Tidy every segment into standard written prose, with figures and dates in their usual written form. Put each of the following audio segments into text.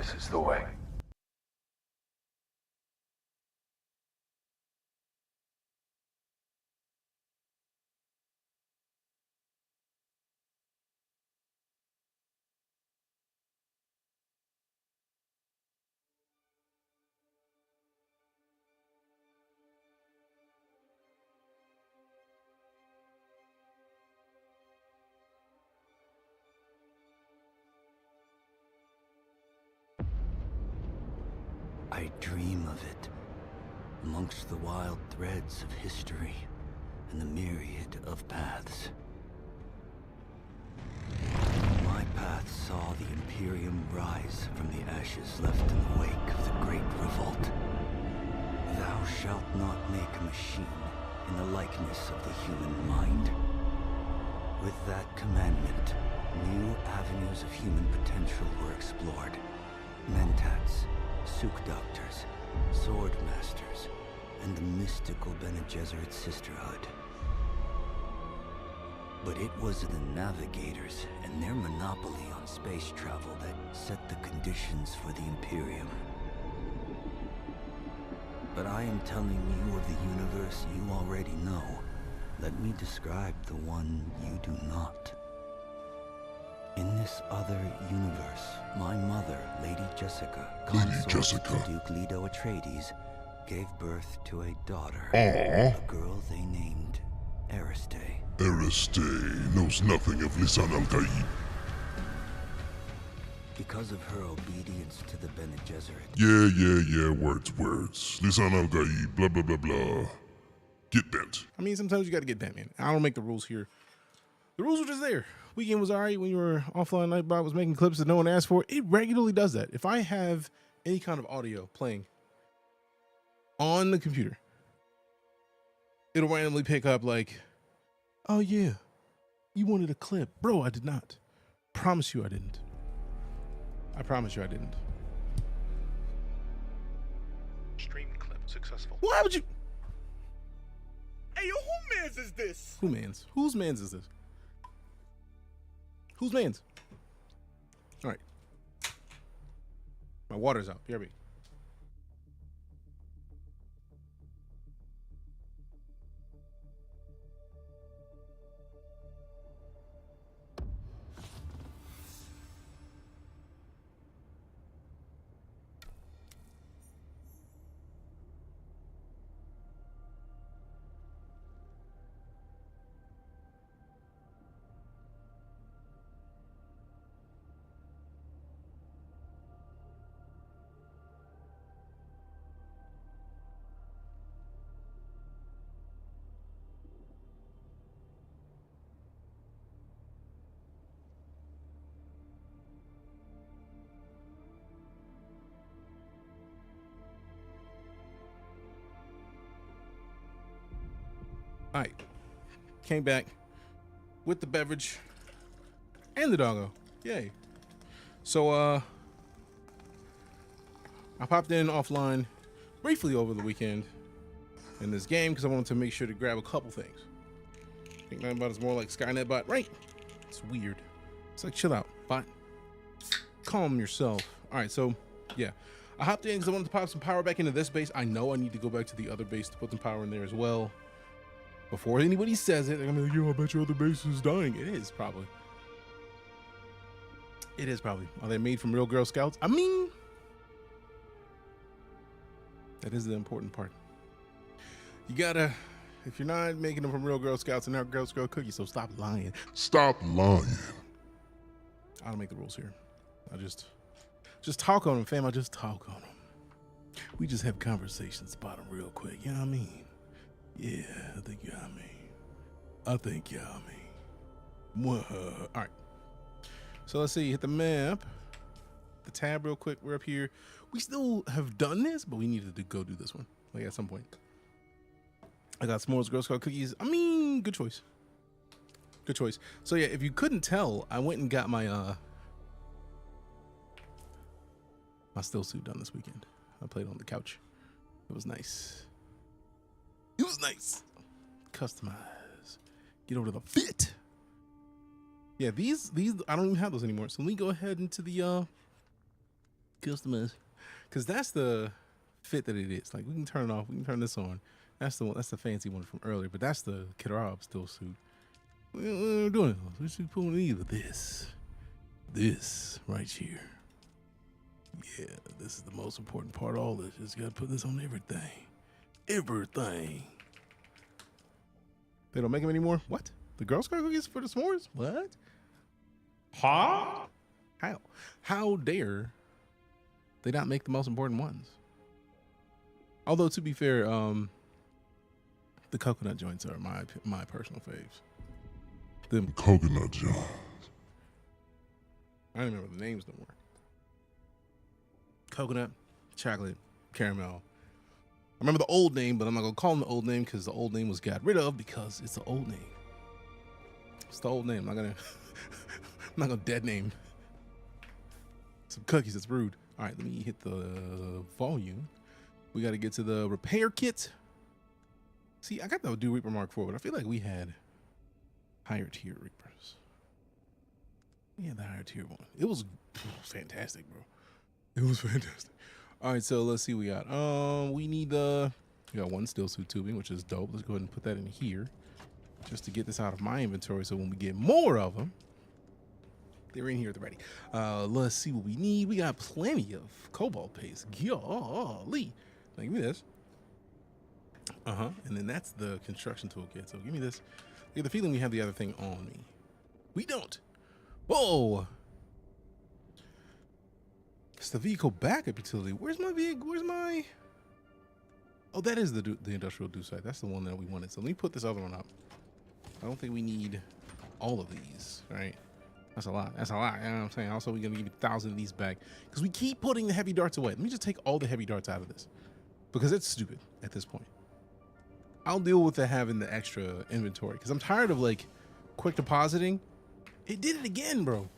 this is the way. I dream of it, amongst the wild threads of history and the myriad of paths. My path saw the Imperium rise from the ashes left in the wake of the Great Revolt. Thou shalt not make a machine in the likeness of the human mind. With that commandment, new avenues of human potential were explored. Mentats, Suk Doctors, Sword Masters, and the mystical Bene Gesserit Sisterhood. But it was the Navigators and their monopoly on space travel that set the conditions for the Imperium. But I am telling you of the universe you already know. Let me describe the one you do not. In this other universe, my mother, Lady Jessica, consort to Duke Leto Atreides, gave birth to a daughter, a girl they named Ariste. Ariste knows nothing of Lisan al-Gaib. Because of her obedience to the Bene Gesserit. Yeah, words. Lisan al-Gaib, blah, blah, blah, blah. Get bent. I mean, sometimes you gotta get bent, man. I don't make the rules here. The rules were just there. Weekend was alright when you were offline. Nightbot was making clips that no one asked for. It regularly does that. If I have any kind of audio playing on the computer, it'll randomly pick up like, oh yeah, you wanted a clip. Bro, I did not. Promise you I didn't. I promise you I didn't. Stream clip successful. Why would you? Hey, yo, who mans is this? Who mans? Whose mans is this? Whose mans? All right. My water's out. BRB. All right, came back with the beverage and the doggo. Yay. So, I popped in offline briefly over the weekend in this game because I wanted to make sure to grab a couple things. I think Nightbot is more like Skynet bot, right? It's weird. It's like, chill out, bot. Calm yourself. All right, so, yeah. I hopped in because I wanted to pop some power back into this base. I know I need to go back to the other base to put some power in there as well. Before anybody says it, they're gonna be like, yo, I bet your other base is dying. It is probably. It is probably. Are they made from real Girl Scouts? I mean, that is the important part. You gotta, if you're not making them from real Girl Scouts, and they're Girl Scout cookies, so stop lying. Stop lying. I don't make the rules here. I just talk on them, fam. I just talk on them. We just have conversations about them real quick. You know what I mean? Yeah, I think you got me. I think you got me. All right. So let's see. Hit the map. The tab real quick. We're up here. We still have done this, but we needed to go do this one. Like at some point. I got s'mores Girl Scout cookies. I mean, good choice. Good choice. So yeah, if you couldn't tell, I went and got my my still suit done this weekend. I played on the couch. It was nice. It was nice. Customize. Get over to the fit. Yeah, these I don't even have those anymore. So let me go ahead into the Customize. Because that's the fit that it is. Like, we can turn it off. We can turn this on. That's the one. That's the fancy one from earlier. But that's the Kirab still suit. We're doing it. We should put either this right here. Yeah, this is the most important part of all this. Just gotta put this on everything. Everything. They don't make them anymore? What? The Girl Scout cookies for the s'mores? What? Huh? How? How dare they not make the most important ones? Although, to be fair, the coconut joints are my personal faves. Them Coconut John. I don't remember the names no more. Coconut, chocolate, caramel. I remember the old name, but I'm not gonna call them the old name because the old name was got rid of because it's the old name. It's the old name. I'm not gonna dead name some cookies. That's rude. All right, let me hit the volume. We got to get to the repair kit. See, I got the Dune Reaper Mark IV, but I feel like we had higher tier Reapers. We had the higher tier one. It was fantastic, bro. It was fantastic. All right, so let's see what we got. We got one steel suit tubing, which is dope. Let's go ahead and put that in here just to get this out of my inventory. So when we get more of them, they're in here at the ready. Let's see what we need. We got plenty of cobalt paste. Golly. Now, give me this. And then that's the construction toolkit. So give me this. I get the feeling we have the other thing on me. We don't. Whoa. It's the vehicle backup utility. Where's my vehicle? Where's my... Oh, that is the industrial do site. That's the one that we wanted. So let me put this other one up. I don't think we need all of these, right? That's a lot. That's a lot. You know what I'm saying? Also, we're going to give you 1,000 of these back because we keep putting the heavy darts away. Let me just take all the heavy darts out of this because it's stupid at this point. I'll deal with having the extra inventory because I'm tired of like quick depositing. It did it again, bro.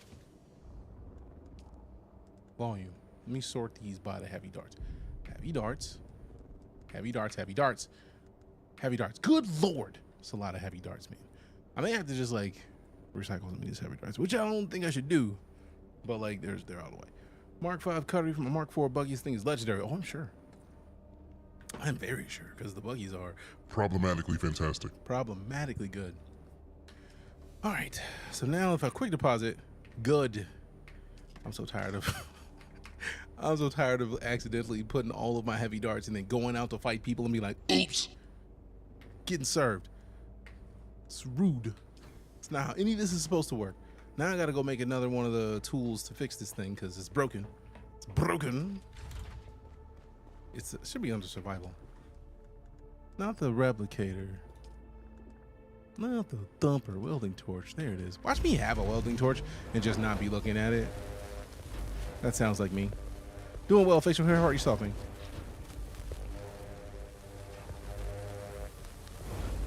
Volume. Let me sort these by the heavy darts. Heavy darts. Heavy darts. Heavy darts. Heavy darts. Good Lord. It's a lot of heavy darts, man. I may have to just like recycle some of these heavy darts, which I don't think I should do, but like they're all the way. Mark V cutlery from a Mark IV buggy. This thing is legendary. Oh, I'm sure. I'm very sure because the buggies are Problematically fantastic. problematically good. All right, so now if I quick deposit, good. I'm so tired of I'm so tired of accidentally putting all of my heavy darts and then going out to fight people and be like, oops, getting served. It's rude. It's not how any of this is supposed to work. Now I gotta go make another one of the tools to fix this thing because it's broken. It's broken. It should be under survival. Not the replicator. Not the thumper. Welding torch. There it is. Watch me have a welding torch and just not be looking at it. That sounds like me. Doing well. Facial hair. How are yourself, man?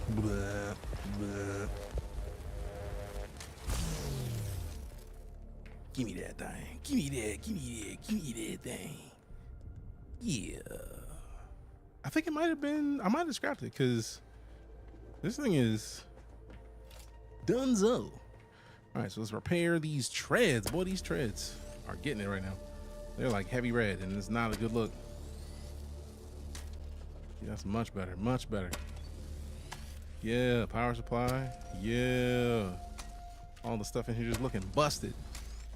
Blah, blah. Give me that thing. Give me that. Give me that. Give me that thing. Yeah. I think it might have been. I might have scrapped it because this thing is donezo. All right, so let's repair these treads. Boy, these treads are getting it right now. They're like heavy red, and it's not a good look. Yeah, that's much better. Much better. Yeah, power supply. Yeah. All the stuff in here just looking busted.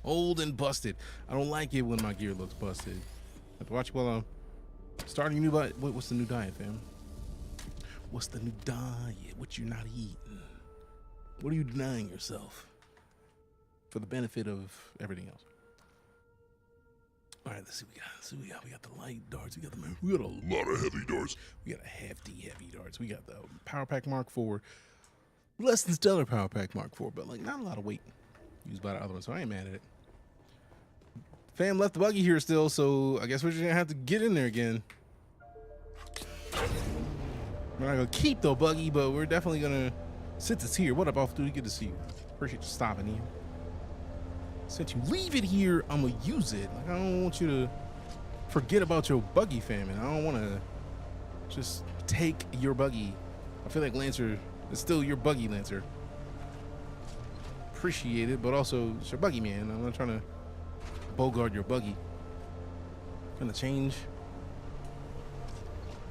Old and busted. I don't like it when my gear looks busted. I have to watch while I'm starting a new diet. What's the new diet, fam? What's the new diet? What you're not eating? What are you denying yourself for the benefit of everything else? All right, let's see what we got. Let's see what we got. We got the light darts. We got a lot of heavy darts. We got a hefty heavy darts. We got the Power Pack Mark IV. Less than stellar Power Pack Mark IV, but like not a lot of weight used by the other one, so I ain't mad at it. Fam left the buggy here still, so I guess we're just gonna have to get in there again. We're not gonna keep the buggy, but we're definitely gonna, since it's here. What up, off duty? Good to see you. Appreciate you stopping in. Since you leave it here, I'm gonna use it. Like, I don't want you to forget about your buggy, fam, and I don't want to just take your buggy. I feel like Lancer is still your buggy, Lancer. Appreciate it, but also it's your buggy, man. I'm not trying to bogart your buggy. Gonna change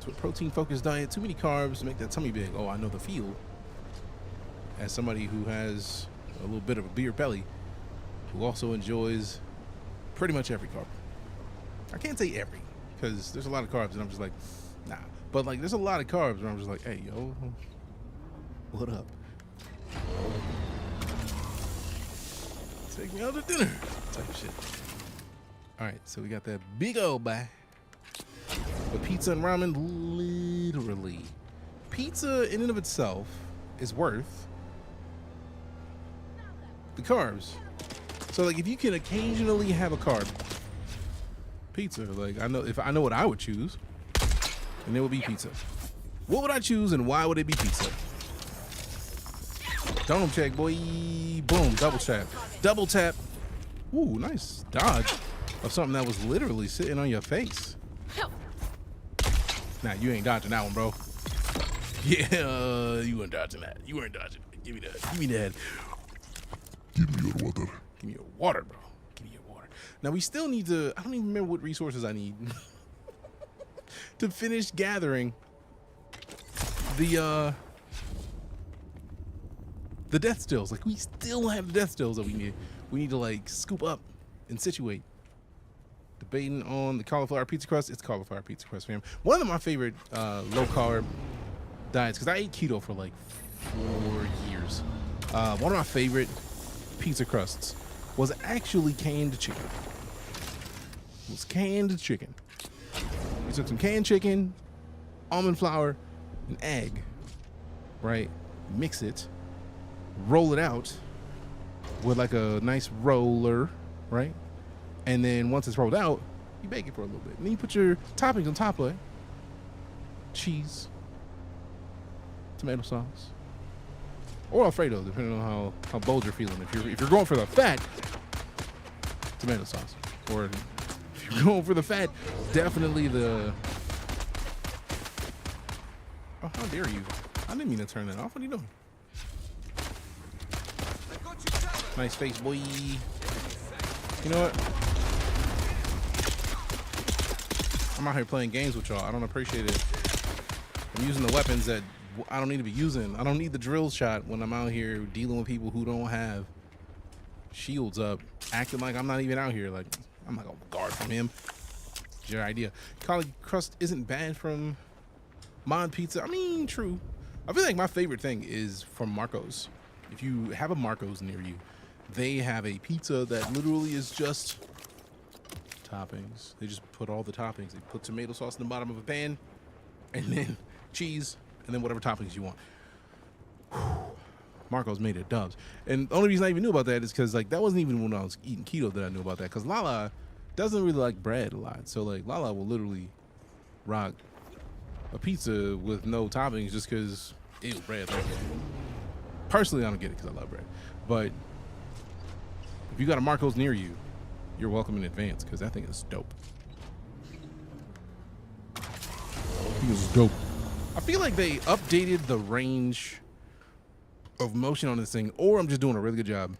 to a protein-focused diet. Too many carbs make that tummy big. Oh, I know the feel. As somebody who has a little bit of a beer belly, who also enjoys pretty much every carb. I can't say every, because there's a lot of carbs and I'm just like, nah. But like, there's a lot of carbs where I'm just like, hey, yo, what up? Take me out to dinner type shit. All right, so we got that big old bag. But pizza and ramen, literally. Pizza in and of itself is worth the carbs. So like, if you can occasionally have a carb, pizza, like I know what I would choose, and it would be pizza. What would I choose and why would it be pizza? Dome check, boy. Boom, double tap. Double tap. Ooh, nice dodge of something that was literally sitting on your face. Nah, you ain't dodging that one, bro. Yeah, you weren't dodging that. You weren't dodging it. Give me that. Give me that. Give me your water. Give me your water, bro. Give me your water. Now, we still need to... I don't even remember what resources I need to finish gathering the death stills. Like, we still have the death stills that we need. We need to, like, scoop up and situate. Debating on the cauliflower pizza crust. It's cauliflower pizza crust, fam. One of my favorite low-carb diets, because I ate keto for, like, 4 years. One of my favorite pizza crusts was actually canned chicken. It was canned chicken. We took some canned chicken, almond flour, and egg, right? Mix it, roll it out with like a nice roller, right? And then once it's rolled out, you bake it for a little bit. And then you put your toppings on top of it. Cheese, tomato sauce, or Alfredo, depending on how bold you're feeling. If you're going for the fat, tomato sauce. Or if you're going for the fat, definitely the... Oh, how dare you? I didn't mean to turn that off. What are you doing? Nice face, boy. You know what? I'm out here playing games with y'all. I don't appreciate it. I'm using the weapons that I don't need to be using. I don't need the drill shot when I'm out here dealing with people who don't have shields up, acting like I'm not even out here. Like, I'm not gonna guard from him. It's your idea. Cauli crust isn't bad from Mod Pizza. I mean, true. I feel like my favorite thing is from Marco's. If you have a Marco's near you, they have a pizza that literally is just toppings. They just put all the toppings. They put tomato sauce in the bottom of a pan, and then cheese, and then whatever toppings you want. Marco's made it dubs. And the only reason I even knew about that is because like that wasn't even when I was eating keto that I knew about that. Because Lala doesn't really like bread a lot. So like Lala will literally rock a pizza with no toppings just because ew, bread. Like, personally, I don't get it because I love bread. But if you got a Marco's near you, you're welcome in advance because that thing is dope. I think it's dope. I feel like they updated the range of motion on this thing, or I'm just doing a really good job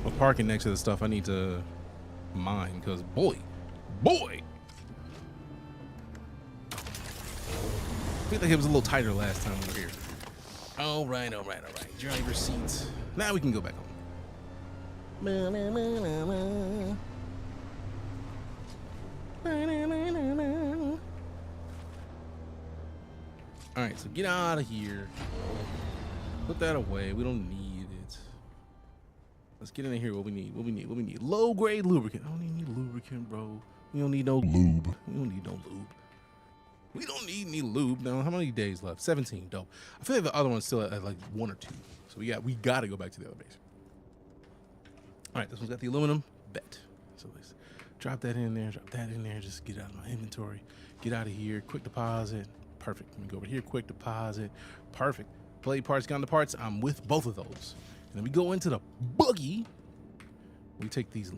of parking next to the stuff I need to mine, because boy, I feel like it was a little tighter last time we were here. All right. Driver seat. Now we can go back home. All right, so get out of here. Put that away. We don't need it. Let's get in here. What we need. Low grade lubricant. I don't even need lubricant, bro. We don't need no lube. We don't need no lube. We don't need any lube. Now, how many days left? 17. Dope. I feel like the other one's still at like 1 or 2. So we got to go back to the other base. All right, this one's got the aluminum. Bet. So let's drop that in there. Drop that in there. Just get out of my inventory. Get out of here. Quick deposit. Perfect. Let me go over here. Quick deposit. Perfect. Play parts, gun to parts. I'm with both of those. And then we go into the buggy. We take these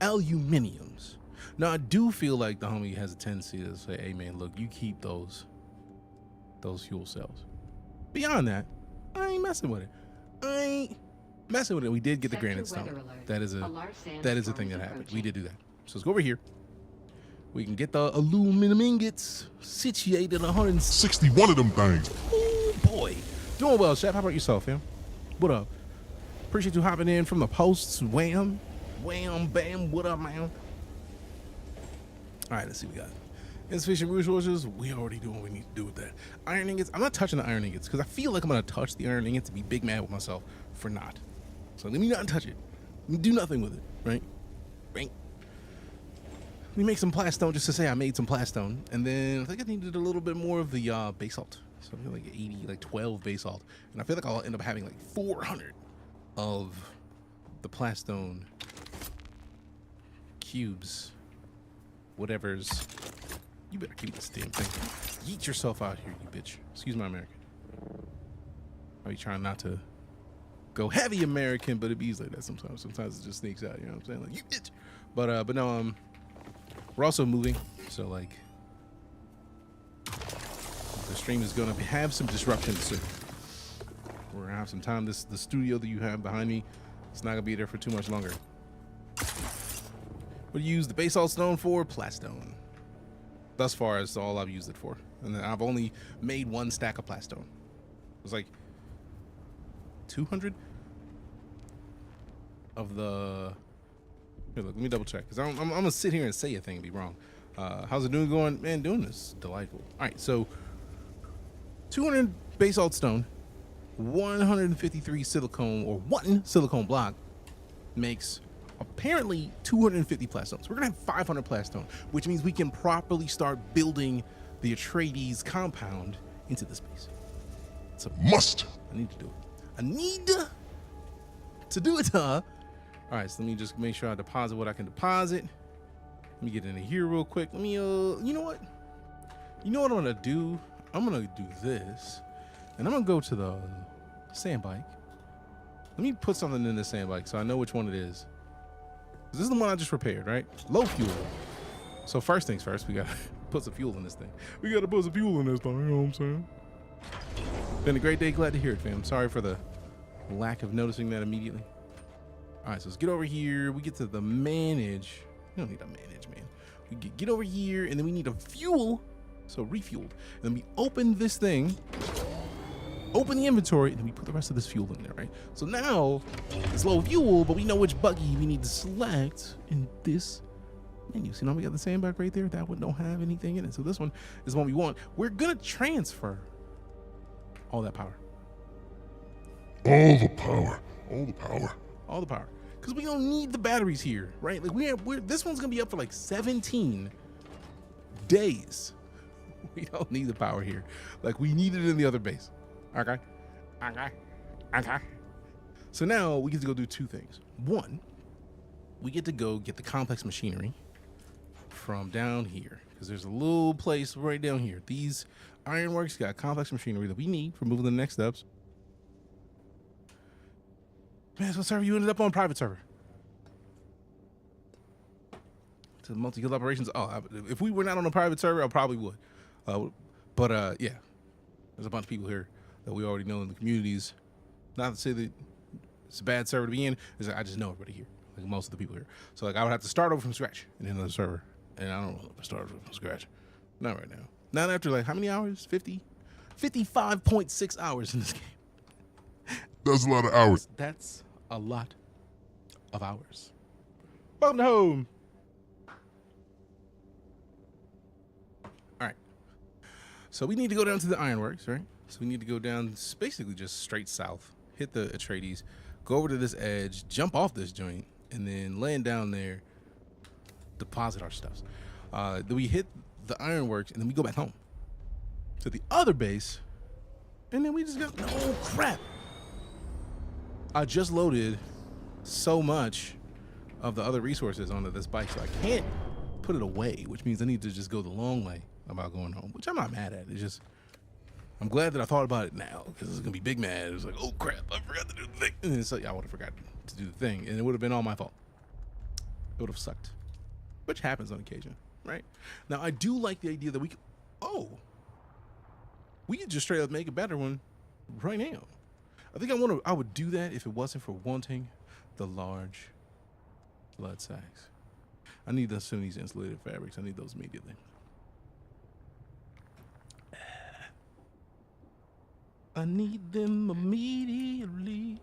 aluminiums. Now, I do feel like the homie has a tendency to say, hey, man, look, you keep those fuel cells. Beyond that, I ain't messing with it. We did get the granite stone. That is a thing that happened. We did do that. So let's go over here. We can get the aluminum ingots situated 160. 61 of them things. Oh boy. Doing well, Chef. How about yourself, fam? What up? Appreciate you hopping in from the posts. Wham. Wham, bam. What up, man? All right, let's see what we got. Insufficient resources. We already do what we need to do with that. Iron ingots. I'm not touching the iron ingots because I feel like I'm going to touch the iron ingots and be big mad with myself for not. So let me not touch it. Let me do nothing with it, right? Right? Let me make some plastone just to say I made some plastone. And then I think I needed a little bit more of the basalt. So I feel like 80, like 12 basalt. And I feel like I'll end up having like 400 of the plastone cubes. Whatever's. You better keep this damn thing. Yeet yourself out here, you bitch. Excuse my American. I'll be trying not to go heavy American, but it be like that sometimes. Sometimes it just sneaks out, you know what I'm saying? Like, you bitch. But no, we're also moving, so like the stream is gonna have some disruption soon. We're gonna have some time. The studio that you have behind me, it's not gonna be there for too much longer. What do you use the basalt stone for? Plastone. Thus far, it's all I've used it for. And then I've only made one stack of plastone. It was like 200 of the. Here, look, let me double check because I'm gonna sit here and say a thing and be wrong. How's it Dune going? Man, Dune is delightful. All right, so 200 basalt stone, 153 silicone or one silicone block makes apparently 250 plastone. We're gonna have 500 plastone, which means we can properly start building the Atreides compound into the space. So Must. I need to do it. I need to do it, huh? All right, so let me just make sure I deposit what I can deposit. Let me get into here real quick. Let me, you know what? You know what I'm gonna do? I'm gonna do this, and I'm gonna go to the sand bike. Let me put something in the sand bike so I know which one it is. This is the one I just repaired, right? Low fuel. So first things first, we gotta put some fuel in this thing. We gotta put some fuel in this thing, you know what I'm saying? Been a great day, glad to hear it, fam. Sorry for the lack of noticing that immediately. All right, so let's get over here. We get to the manage. We don't need a manage, man. We get over here, and then we need a fuel. So refueled. And then we open this thing, open the inventory, and then we put the rest of this fuel in there, right? So now it's low fuel, but we know which buggy we need to select in this menu. See, now we got the sandbag right there. That one don't have anything in it. So this one is what we want. We're gonna transfer all that power. All the power. All the power. All the power. Because we don't need the batteries here, right? Like this one's gonna be up for like 17 days. We don't need the power here. Like we need it in the other base. Okay. So now we get to go do two things. One, we get to go get the complex machinery from down here because there's a little place right down here. These ironworks got complex machinery that we need for moving to the next steps. Man, so what server you ended up on? Private server. To multi-guild operations. Oh, if we were not on a private server, I probably would. But yeah, there's a bunch of people here that we already know in the communities. Not to say that it's a bad server to be in. It's like I just know everybody here, like most of the people here. So like I would have to start over from scratch in another server, and I don't know if I start over from scratch. Not right now. Not after like how many hours? 55.6 hours in this game. That's a lot of hours. That's a lot of hours. Welcome home. All right. So we need to go down to the ironworks, right? So we need to go down basically just straight south, hit the Atreides, go over to this edge, jump off this joint, and then land down there, deposit our stuffs. Then we hit the ironworks, and then we go back home to the other base, and then we just got, oh crap. I just loaded so much of the other resources onto this bike, so I can't put it away, which means I need to just go the long way about going home, which I'm not mad at. It's just, I'm glad that I thought about it now because it's gonna be big mad. It was like, oh crap, I forgot to do the thing. And it's like, I would have forgotten to do the thing, and it would have been all my fault. It would have sucked, which happens on occasion, right? Now, I do like the idea that we could just straight up make a better one right now. I think I would do that if it wasn't for wanting the large blood sacks. I need some of these insulated fabrics. I need those immediately. I need them immediately.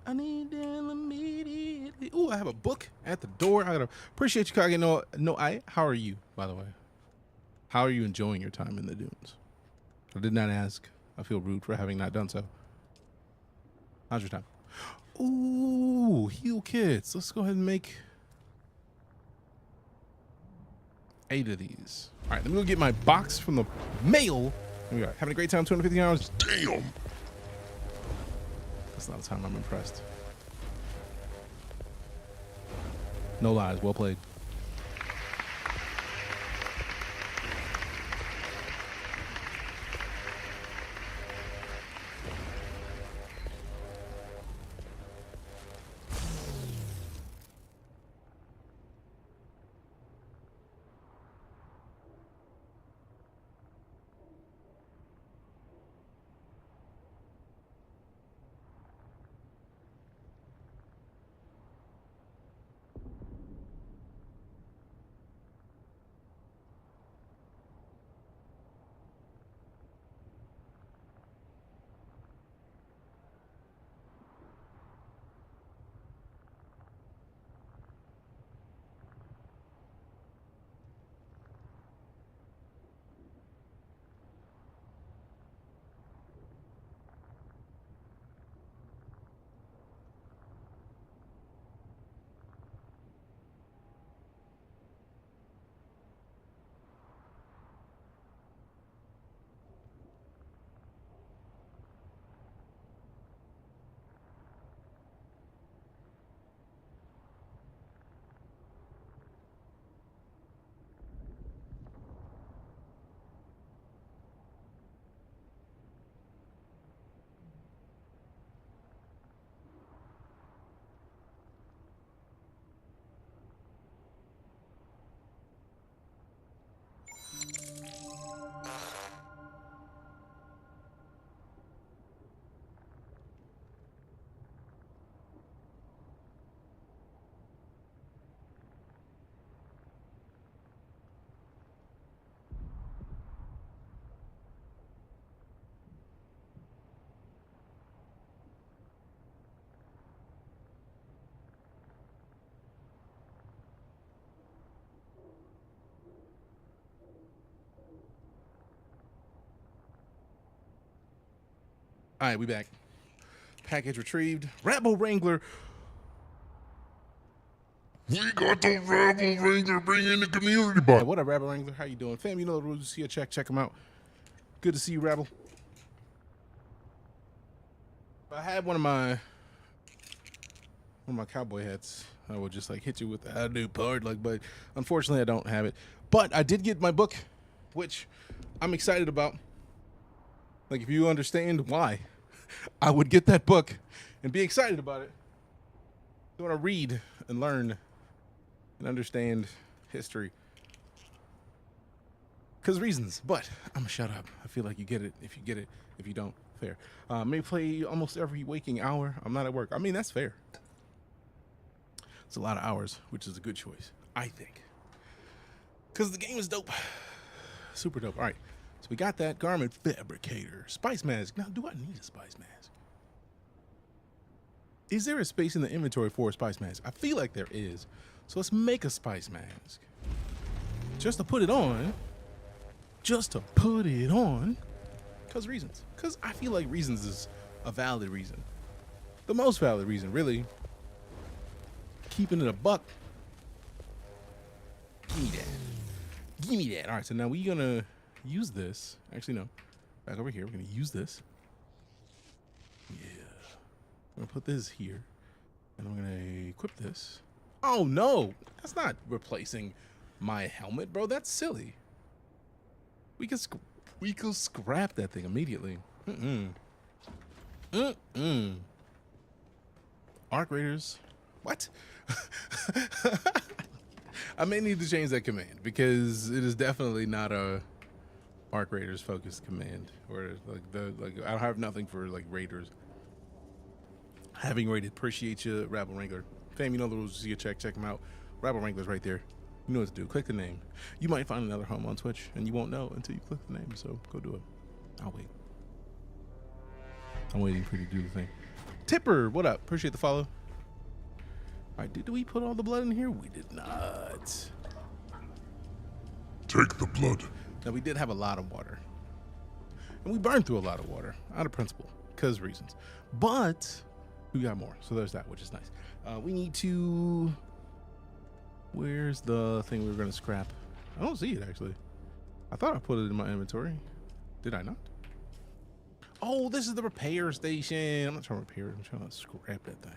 I need them immediately. Ooh, I have a book at the door. I gotta appreciate you, Kage. How are you, by the way? How are you enjoying your time in the dunes? I did not ask. I feel rude for having not done so. How's your time? Ooh, heal kits. Let's go ahead and make 8 of these. All right, let me go get my box from the mail. Here we are. Having a great time, 250 hours. Damn. That's not a time I'm impressed. No lies. Well played. All right, we back. Package retrieved. Rabble Wrangler. We got the Rabble Wrangler bringing the community Hey, back. what up, Rabble Wrangler? How you doing? Fam, you know the rules. See a check them out. Good to see you, Rabble. I had one of my cowboy hats. I would just like hit you with a new part, like, but unfortunately I don't have it. But I did get my book, which I'm excited about. Like, if you understand why I would get that book and be excited about it. You want to read and learn and understand history. Because reasons, but I'm gonna shut up. I feel like you get it if you get it. If you don't, fair. May play almost every waking hour. I'm not at work. I mean, that's fair. It's a lot of hours, which is a good choice, I think. Because the game is dope. Super dope. All right. So we got that garment fabricator. Spice mask. Now, do I need a spice mask? Is there a space in the inventory for a spice mask? I feel like there is. So let's make a spice mask. Just to put it on. Just to put it on. Because reasons. Because I feel like reasons is a valid reason. The most valid reason, really. Keeping it a buck. Give me that. Give me that. All right, so now we're going to use this. Actually, no. Back over here. We're going to use this. Yeah. I'm going to put this here. And I'm going to equip this. Oh, no. That's not replacing my helmet, bro. That's silly. We could scrap that thing immediately. Arc Raiders. What? I may need to change that command because it is definitely not a Arc Raiders focused command. Or I have nothing for like Raiders. Having raided, appreciate you, Rabble Wrangler. Fam, you know the rules. See a check them out. Rabble Wrangler's right there. You know what to do. Click the name. You might find another home on Twitch, and you won't know until you click the name. So go do it. I'll wait. I'm waiting for you to do the thing. Tipper, what up? Appreciate the follow. All right, did we put all the blood in here? We did not. Take the blood. Now, we did have a lot of water. And we burned through a lot of water out of principle because reasons. But we got more. So there's that, which is nice. We need to... Where's the thing we were going to scrap? I don't see it, actually. I thought I put it in my inventory. Did I not? Oh, this is the repair station. I'm not trying to repair it. I'm trying to scrap that thing.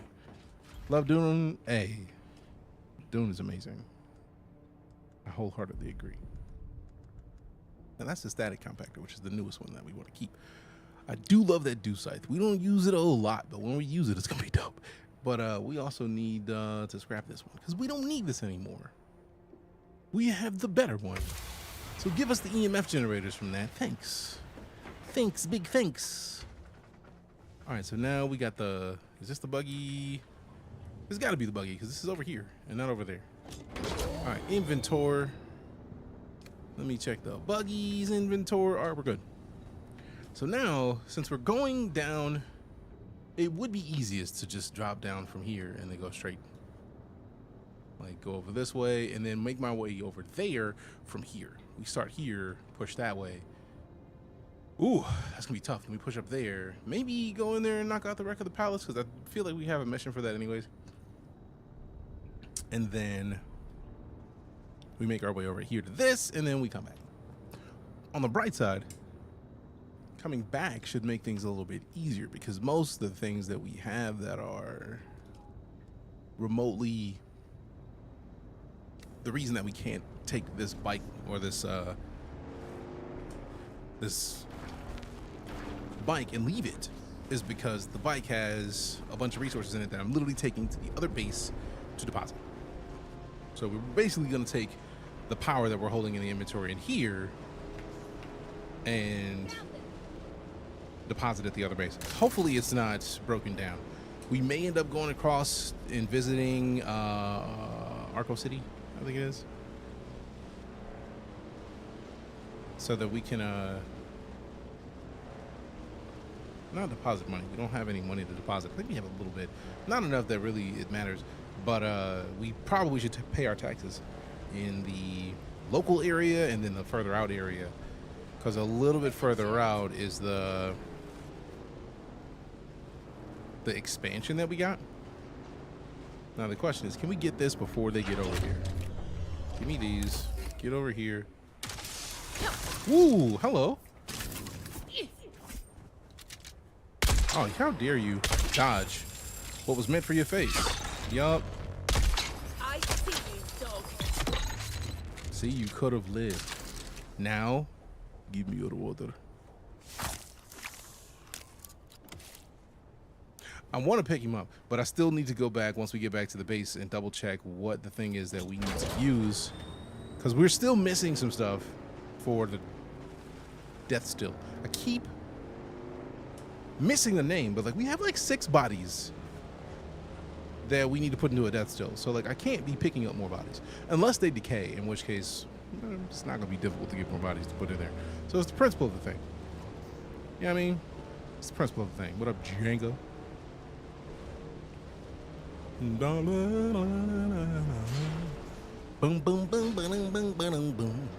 Love Dune. Hey, Dune is amazing. I wholeheartedly agree. And that's the static compactor, which is the newest one that we want to keep. I do love that dew scythe. We don't use it a lot, but when we use it, it's going to be dope. But we also need to scrap this one because we don't need this anymore. We have the better one. So give us the EMF generators from that. Thanks. Thanks, big thanks. All right, so now we got the, is this the buggy? This got to be the buggy because this is over here and not over there. All right, inventory. Let me check the buggies inventory. All right, we're good. So now, since we're going down, it would be easiest to just drop down from here and then go straight. Like go over this way and then make my way over there from here. We start here, push that way. Ooh, that's gonna be tough. Can we push up there? Maybe go in there and knock out the wreck of the palace because I feel like we have a mission for that anyways. And then we make our way over here to this and then we come back. On the bright side, coming back should make things a little bit easier because most of the things that we have that are remotely the reason that we can't take this bike or this bike and leave it is because the bike has a bunch of resources in it that I'm literally taking to the other base to deposit. So we're basically going to take the power that we're holding in the inventory in here and deposit at the other base. Hopefully it's not broken down. We may end up going across and visiting Arco City, I think it is, so that we can not deposit money. We don't have any money to deposit. I think we have a little bit, not enough that really it matters, but we probably should pay our taxes in the local area and then the further out area, because a little bit further out is the expansion that we got. Now the question is, can we get this before they get over here? Give me these. Get over here. Woo, hello. Oh, how dare you dodge what was meant for your face? Yup. I see you, dog. See, you could have lived. Now, give me your water. I want to pick him up, but I still need to go back once we get back to the base and double check what the thing is that we need to use, because we're still missing some stuff for the death still. I keep missing the name, but like we have like 6 bodies that we need to put into a death still. So like I can't be picking up more bodies unless they decay, in which case it's not gonna be difficult to get more bodies to put in there. So it's the principle of the thing. You know what I mean? It's the principle of the thing. What up, Django? Boom, boom, boom, boom, boom, boom, boom.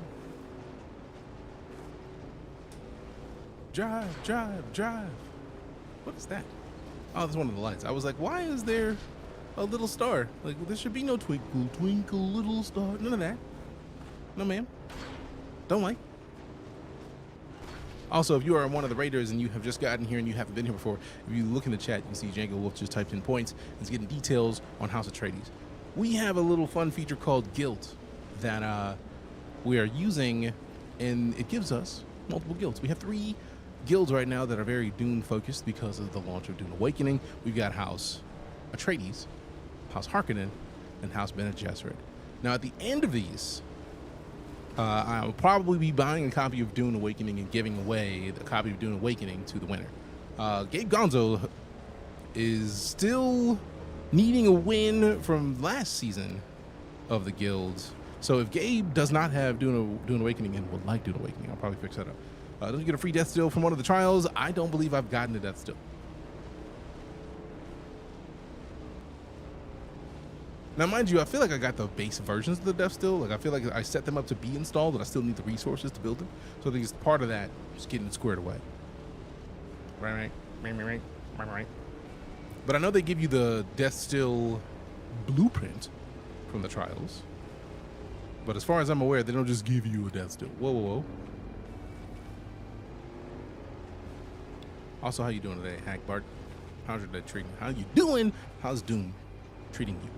Drive, drive, drive. What is that? Oh, that's one of the lights. I was like, why is there a little star? Like, there should be no twinkle, twinkle, little star. None of that. No, ma'am. Don't like. Also, if you are one of the raiders and you have just gotten here and you haven't been here before, if you look in the chat, you can see Django Wolf just typed in points and is getting details on House Atreides. We have a little fun feature called Guild that we are using, and it gives us multiple guilds. We have 3 guilds right now that are very Dune focused because of the launch of DuneAwakening. We've got House Atreides, House Harkonnen, and House Bene Gesserit. Now, at the end of these, I'll probably be buying a copy of DuneAwakening and giving away the copy of DuneAwakening to the winner. Gabe Gonzo is still needing a win from last season of the guilds. So if Gabe does not have DuneAwakening and would like DuneAwakening, I'll probably fix that up. Doesn't get a free death still from one of the trials. I don't believe I've gotten a death still. Now, mind you, I feel like I got the base versions of the death still. Like, I feel like I set them up to be installed, but I still need the resources to build them. So I think it's part of that, just getting it squared away. Right. But I know they give you the death still blueprint from the trials. But as far as I'm aware, they don't just give you a death still. Whoa. Also, how you doing today, Hack Bart? How's your day treating you? How you doing? How's Dune treating you?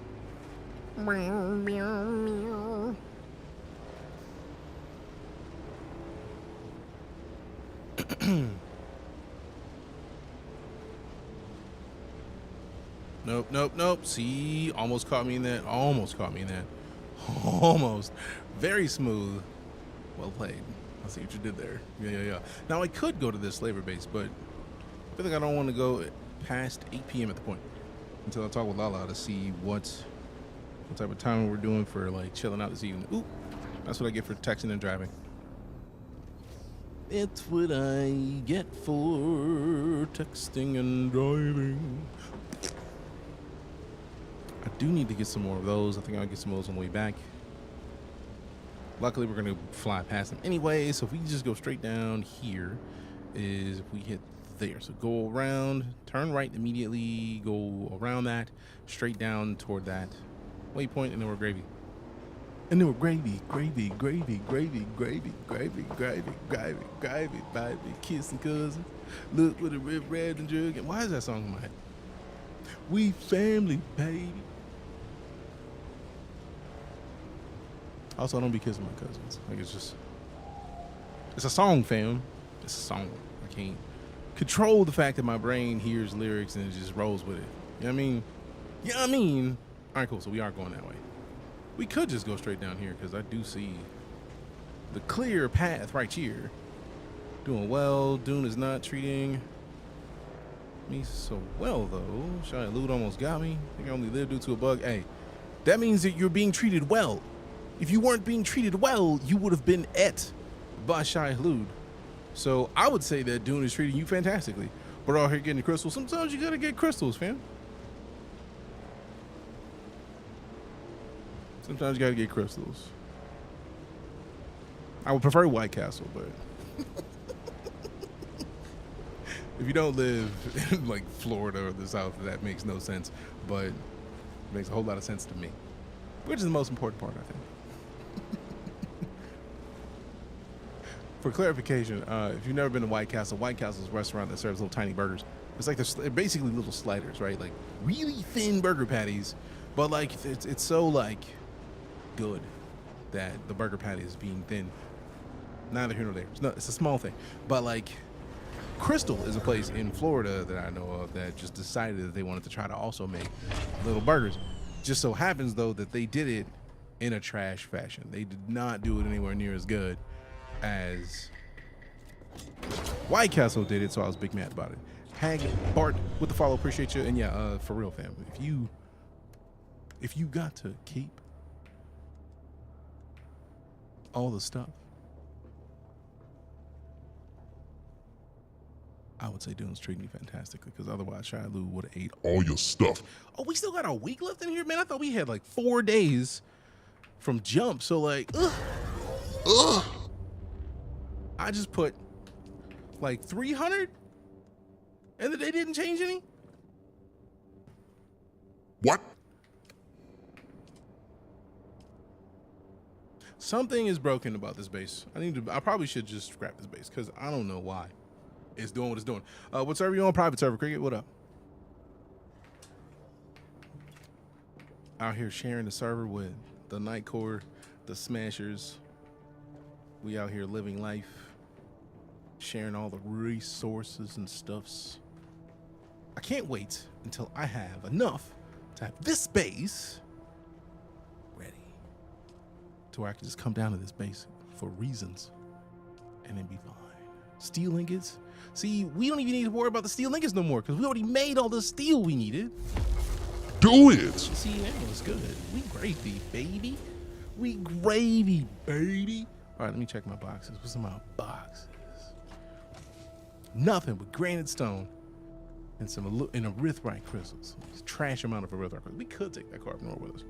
Nope. See, almost caught me in that. Almost. Very smooth. Well played. I see what you did there. Yeah. Now, I could go to this labor base, but I feel like I don't want to go past 8 p.m. at the point until I talk with Lala to see what type of time we're doing for like chilling out this evening. Ooh, that's what I get for texting and driving. It's what I get for texting and driving. I do need to get some more of those. I think I'll get some of those on the way back. Luckily, we're going to fly past them anyway. So if we just go straight down here, is if we hit there. So go around, turn right immediately, go around that, straight down toward that waypoint, and then we're gravy. And then we're gravy, baby, kissing cousins. Look with a red and jug. And why is that song in my head? We family, baby. Also, I don't be kissing my cousins. Like, it's a song, fam. It's a song. I can't control the fact that my brain hears lyrics and it just rolls with it. You know what I mean? All right, cool. So we are going that way. We could just go straight down here because I do see the clear path right here. Doing well. Dune is not treating me so well, though. Shia Loot almost got me. I think I only lived due to a bug. Hey, that means that you're being treated well. If you weren't being treated well, you would have been et by Shia Loot. So I would say that Dune is treating you fantastically. But out here getting crystals. Sometimes you gotta get crystals, fam. Sometimes you gotta get crystals. I would prefer White Castle, but if you don't live in like Florida or the South, that makes no sense. But it makes a whole lot of sense to me, which is the most important part, I think. For clarification, if you've never been to White Castle is a restaurant that serves little tiny burgers. It's like they're basically little sliders, right? Like really thin burger patties, but like it's so like good that the burger patty is being thin. Neither here nor there. It's a small thing, but like Crystal is a place in Florida that I know of that just decided that they wanted to try to also make little burgers. Just so happens though that they did it in a trash fashion. They did not do it anywhere near as good as White Castle did it, so I was big mad about it. Hag Bart with the follow, appreciate you. And yeah, for real, fam, if you got to keep all the stuff, I would say Dune's treating you fantastically, because otherwise Shia Lu would have ate all your stuff. Oh, we still got a week left in here, man. I thought we had like 4 days from jump, so like I just put like 300 and they didn't change any. What? Something is broken about this base. I probably should just scrap this base because I don't know why it's doing what it's doing. What server you on? Private server. Cricket, what up? Out here sharing the server with the Night Core, the Smashers. We out here living life, sharing all the resources and stuffs. I can't wait until I have enough to have this base ready to where I can just come down to this base for reasons and then be fine. Steel ingots. See, we don't even need to worry about the steel ingots no more because we already made all the steel we needed. Do it! See, that was good. We gravy, baby. We gravy, baby. All right, let me check my boxes. What's in my boxes? Nothing but granite stone and some and a erythrite crystals. It's a trash amount of erythrite crystals. We could take that carbon ore with us.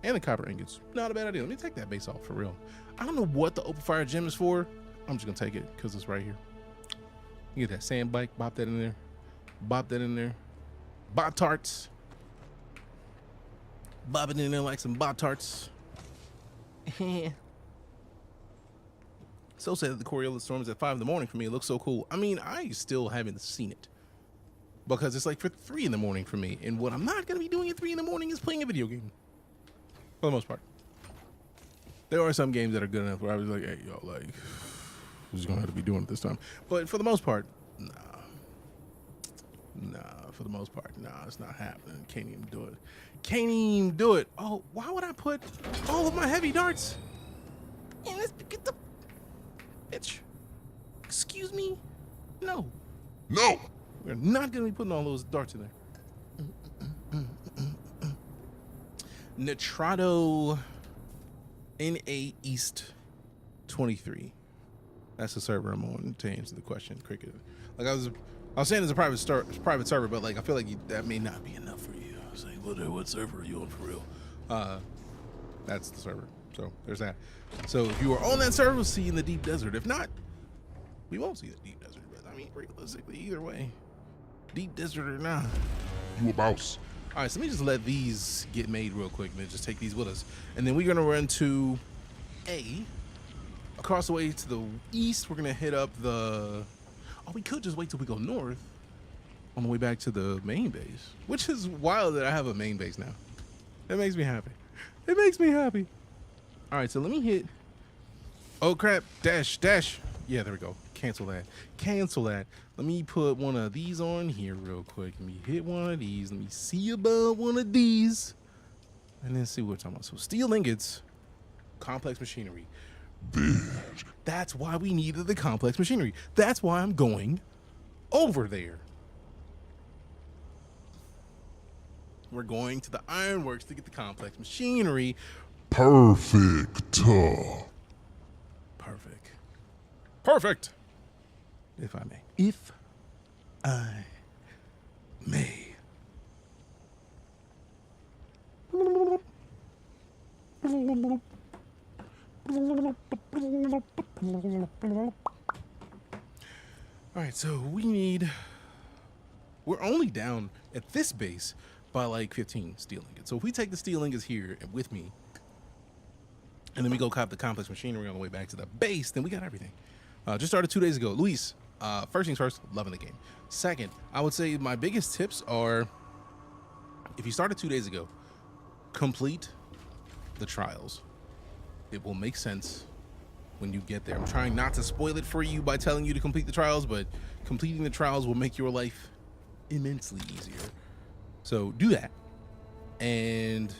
And the copper ingots. Not a bad idea. Let me take that base off for real. I don't know what the open fire gem is for. I'm just gonna take it because it's right here. You get that sand bike, bop that in there. Bop that in there. Bop tarts. Bob it in there like some bop tarts. So sad that the Coriolis storm is at 5 in the morning for me. It looks so cool. I mean, I still haven't seen it because it's like for 3 in the morning for me. And what I'm not going to be doing at 3 in the morning is playing a video game for the most part. There are some games that are good enough where I was like, hey, yo, like, we're just going to have to be doing it this time. But for the most part, nah. For the most part, nah, it's not happening. Can't even do it. Can't even do it. Oh, why would I put all of my heavy darts in this? Get the bitch. Excuse me? No. No! We're not going to be putting all those darts in there. Nitrado NA East 23. That's the server I'm on to answer the question. Cricket. Like I was saying it's a private server, but like I feel like that may not be enough for you. I was like, what server are you on for real? That's the server. So there's that. So if you are on that server, we'll see you in the deep desert. If not, we won't see the deep desert. But I mean, realistically, either way, deep desert or not. You a mouse. All right, so let me just let these get made real quick and then just take these with us. And then we're gonna run to across the way to the east. We're gonna hit up the, oh, we could just wait till we go north on the way back to the main base, which is wild that I have a main base now. That makes me happy. It makes me happy. All right, so let me hit, oh crap, dash. Yeah, there we go. Cancel that. Let me put one of these on here real quick. Let me hit one of these. Let me see about one of these. And then see what we're talking about. So steel ingots, complex machinery. Bitch. That's why we needed the complex machinery. That's why I'm going over there. We're going to the ironworks to get the complex machinery. Perfect. Perfect. If I may. All right, so we're only down at this base by like 15 steel ingots. So if we take the steel ingots here and with me, and then we go cop the complex machinery on the way back to the base, then we got everything. Just started 2 days ago. Luis, first things first, loving the game. Second, I would say my biggest tips are, if you started 2 days ago, complete the trials. It will make sense when you get there. I'm trying not to spoil it for you by telling you to complete the trials, but completing the trials will make your life immensely easier. So do that and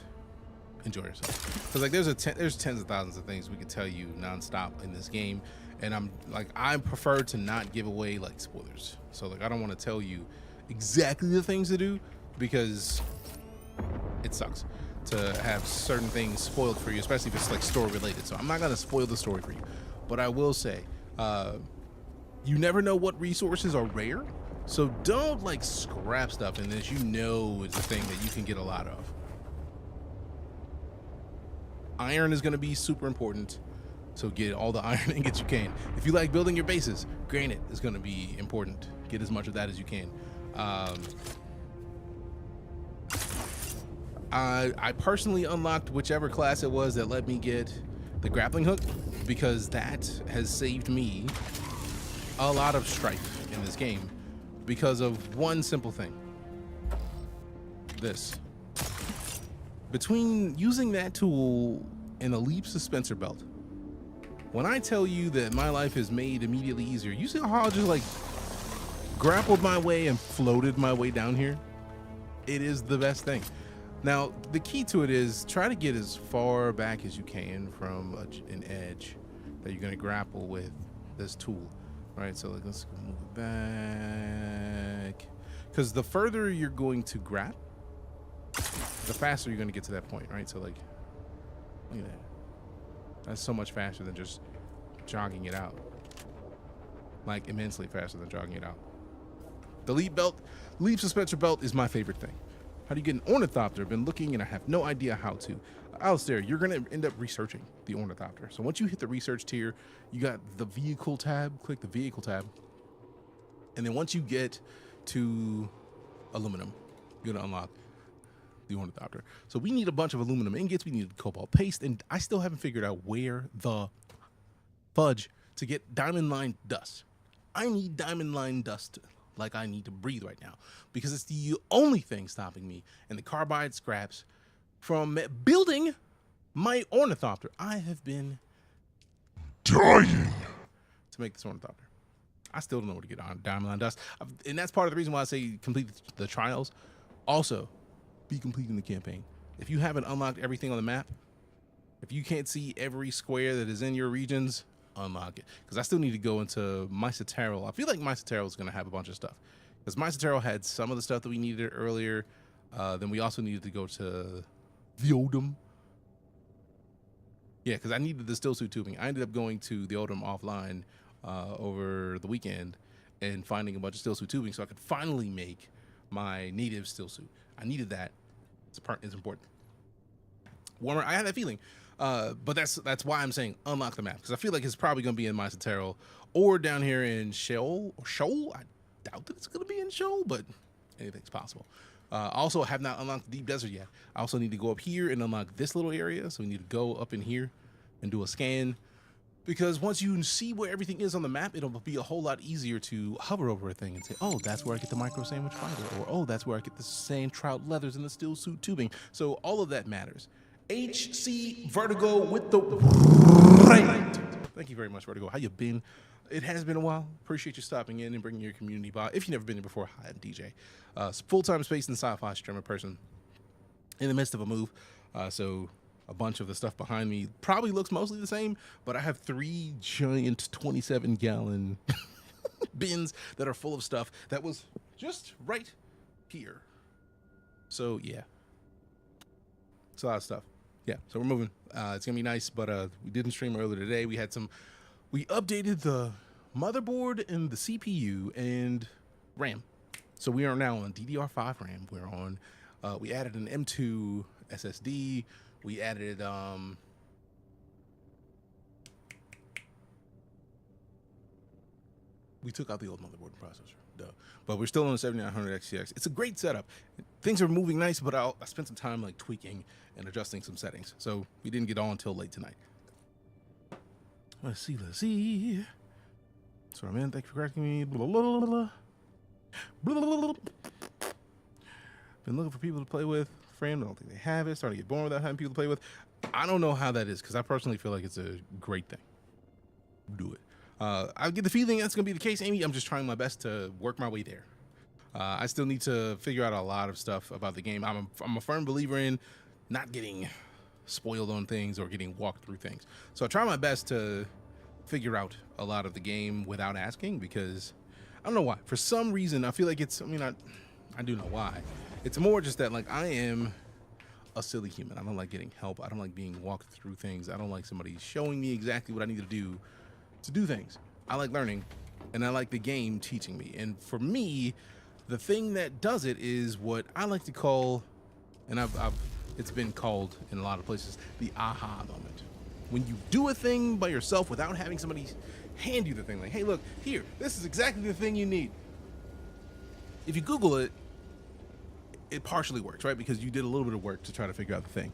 enjoy yourself. Because like there's tens of thousands of things we could tell you nonstop in this game, and I prefer to not give away like spoilers. So like I don't want to tell you exactly the things to do because it sucks to have certain things spoiled for you, especially if it's like story related. So I'm not gonna spoil the story for you, but I will say you never know what resources are rare, so don't like scrap stuff unless you know it's a thing that you can get a lot of. Iron is gonna be super important, so get all the iron ingots you can. If you like building your bases, granite is gonna be important. Get as much of that as you can. I personally unlocked whichever class it was that let me get the grappling hook, because that has saved me a lot of strife in this game because of one simple thing. This. Between using that tool and a leap suspensor belt, when I tell you that my life is made immediately easier, you see how I just like grappled my way and floated my way down here? It is the best thing. Now, the key to it is try to get as far back as you can from an edge that you're going to grapple with this tool. All right, so let's move it back. Because the further you're going to grab, the faster you're gonna get to that point, right? So like, look at that. That's so much faster than just jogging it out. Like immensely faster than jogging it out. The leap suspension belt is my favorite thing. How do you get an ornithopter? I've been looking and I have no idea how to. Alistair, you're gonna end up researching the ornithopter. So once you hit the research tier, you got the vehicle tab, click the vehicle tab. And then once you get to aluminum, you're gonna unlock the ornithopter. So we need a bunch of aluminum ingots, we need cobalt paste, and I still haven't figured out where the fudge to get diamond line dust. I need diamond line dust like I need to breathe right now, because it's the only thing stopping me and the carbide scraps from building my ornithopter. I have been Dying. to make this ornithopter. I still don't know where to get on diamond line dust, and that's part of the reason why I say complete the trials. Also, be completing the campaign. If you haven't unlocked everything on the map, if you can't see every square that is in your regions, unlock it. Because I still need to go into Mysotero. I feel like Mysotero is going to have a bunch of stuff. Because Mysotero had some of the stuff that we needed earlier. Then we also needed to go to the Odom. Yeah, because I needed the still suit tubing. I ended up going to the Odom offline over the weekend and finding a bunch of still suit tubing so I could finally make my native still suit. I needed that. It's important. Warmer, I had that feeling. But that's why I'm saying unlock the map, because I feel like it's probably going to be in Mysotero or down here in Shoal. I doubt that it's going to be in Shoal, but anything's possible. Also, I have not unlocked the Deep Desert yet. I also need to go up here and unlock this little area, so we need to go up in here and do a scan, because once you see where everything is on the map, it'll be a whole lot easier to hover over a thing and say, oh, that's where I get the micro sandwich fiber, or oh, that's where I get the sand trout leathers and the steel suit tubing. So all of that matters. HC Vertigo with the right. Thank you very much, Vertigo. How you been? It has been a while. Appreciate you stopping in and bringing your community by. If you've never been here before, hi, I'm DJ. Full-time space and sci-fi streamer person in the midst of a move. So a bunch of the stuff behind me probably looks mostly the same, but I have 3 giant 27-gallon bins that are full of stuff that was just right here. So, yeah. It's a lot of stuff. Yeah, so we're moving. It's gonna be nice, but we didn't stream earlier today. We updated the motherboard and the CPU and RAM. So we are now on DDR5 RAM. We're on, we added an M2 SSD. We added, we took out the old motherboard and processor, duh. But we're still on the 7900 XTX. It's a great setup. Things are moving nice, but I spent some time like tweaking and adjusting some settings. So we didn't get on until late tonight. Let's see. Sorry, man. Thank you for correcting me. Blah, blah, blah, blah. Blah, blah, blah. Been looking for people to play with. Friend, I don't think they have it. Starting to get bored without having people to play with. I don't know how that is, because I personally feel like it's a great thing. Do it. I get the feeling that's going to be the case, Amy. I'm just trying my best to work my way there. I still need to figure out a lot of stuff about the game. I'm a firm believer in not getting spoiled on things or getting walked through things. So I try my best to figure out a lot of the game without asking, because I don't know why. For some reason, I feel like it's, I do know why. It's more just that, like, I am a silly human. I don't like getting help. I don't like being walked through things. I don't like somebody showing me exactly what I need to do things. I like learning, and I like the game teaching me. And for me, the thing that does it is what I like to call, and it's been called in a lot of places, the aha moment. When you do a thing by yourself without having somebody hand you the thing, like, hey, look, here, this is exactly the thing you need. If you Google it, it partially works, right? Because you did a little bit of work to try to figure out the thing.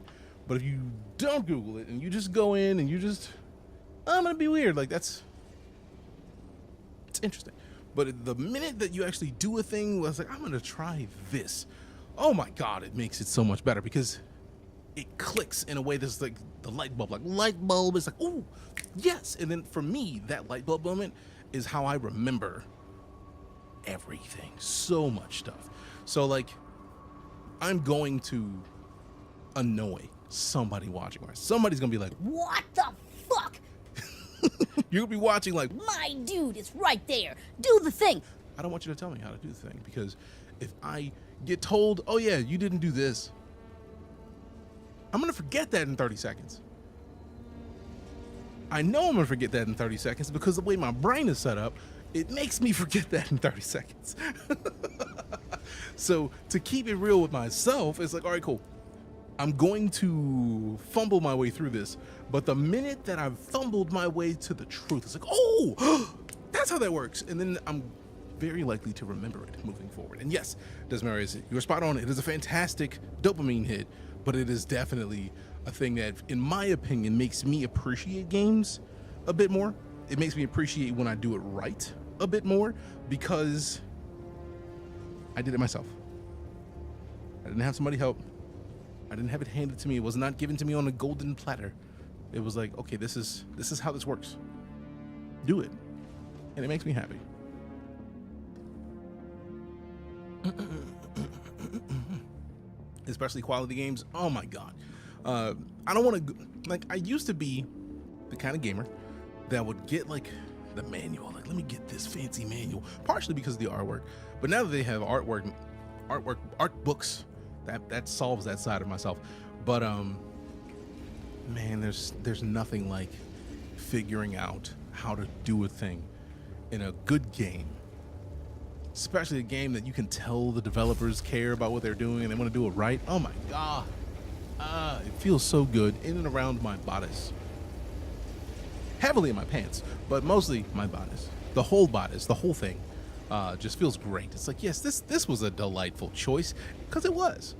But if you don't Google it and you just go in and you just, I'm gonna be weird, like it's interesting. But the minute that you actually do a thing where it's like, I'm gonna try this, oh my God, it makes it so much better, because it clicks in a way that's like the light bulb is like, oh, yes. And then for me, that light bulb moment is how I remember everything, so much stuff. So like, I'm going to annoy somebody watching, right? Somebody's gonna be like, what the fuck? You'll be watching like, my dude is right there. Do the thing. I don't want you to tell me how to do the thing, because if I get told, oh yeah, you didn't do this, I'm gonna forget that in 30 seconds. I know I'm gonna forget that in 30 seconds because the way my brain is set up, it makes me forget that in 30 seconds. So to keep it real with myself, it's like, all right, cool. I'm going to fumble my way through this, but the minute that I've fumbled my way to the truth, it's like, oh, that's how that works. And then I'm very likely to remember it moving forward. And yes, Desmarais, you're spot on. It is a fantastic dopamine hit, but it is definitely a thing that, in my opinion, makes me appreciate games a bit more. It makes me appreciate when I do it right a bit more because I did it myself. I didn't have somebody help. I didn't have it handed to me. It was not given to me on a golden platter. It was like, okay, this is how this works. Do it. And it makes me happy. Especially quality games. Oh my God. I don't want to, like, I used to be the kind of gamer that would get like the manual. Like, let me get this fancy manual, partially because of the artwork. But now that they have art books, that solves that side of myself. But man, there's nothing like figuring out how to do a thing in a good game, especially a game that you can tell the developers care about what they're doing and they want to do it right. Oh my God, it feels so good in and around my bodice, heavily in my pants, but mostly my bodice, the whole bodice, the whole thing. Just feels great. It's like, yes, this was a delightful choice, because it was.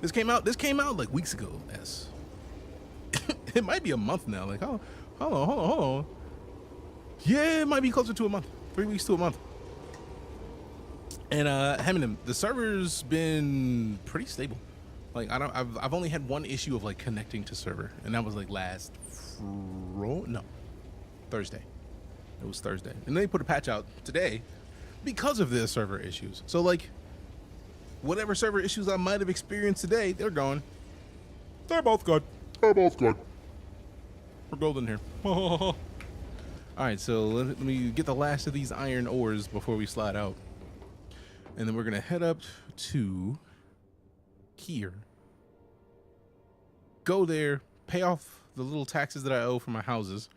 This came out like weeks ago. Yes. It might be a month now. Like, oh, hold on. Yeah, it might be closer to a month. 3 weeks to a month. And Heminem, the server's been pretty stable. Like, I've only had one issue of like connecting to server, and that was like Thursday. It was Thursday. And they put a patch out today because of the server issues. So like, whatever server issues I might have experienced today, they're gone. They're both good. They're both good. We're golden here. All right, so let me get the last of these iron ores before we slide out. And then we're gonna head up to here. Go there, pay off the little taxes that I owe for my houses.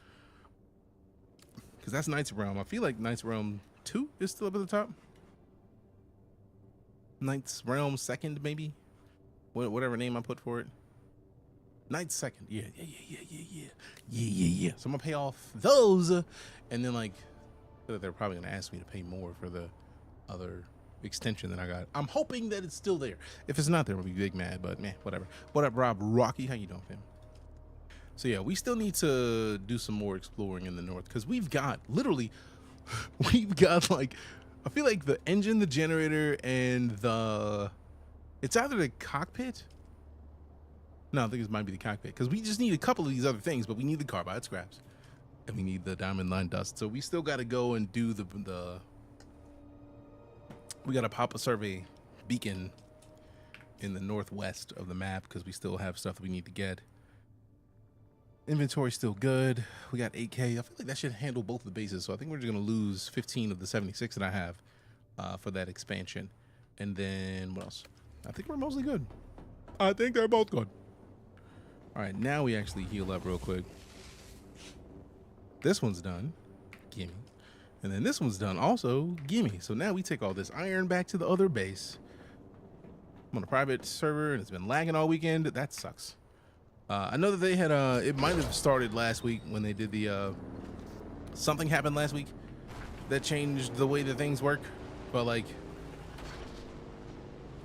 Because that's Knights Realm. I feel like Knights Realm 2 is still up at the top. Knights Realm 2nd, maybe? Whatever name I put for it. Knights 2nd. Yeah. So I'm going to pay off those. And then, like, they're probably going to ask me to pay more for the other extension that I got. I'm hoping that it's still there. If it's not there, I'll be big mad, but man, whatever. What up, Rob Rocky? How you doing, fam? So yeah, we still need to do some more exploring in the north, because we've got like, I feel like the engine, the generator, and it's either the cockpit. No, I think it might be the cockpit, because we just need a couple of these other things, but we need the carbide scraps and we need the diamond line dust. So we still got to go and do we got to pop a survey beacon in the northwest of the map, because we still have stuff that we need to get. Inventory's still good. We got 8K. I feel like that should handle both of the bases. So I think we're just going to lose 15 of the 76 that I have for that expansion. And then what else? I think we're mostly good. I think they're both good. All right, now we actually heal up real quick. This one's done. Gimme. And then this one's done also. Gimme. So now we take all this iron back to the other base. I'm on a private server and it's been lagging all weekend. That sucks. I know that they had, it might have started last week when they did the, something happened last week that changed the way that things work. But like,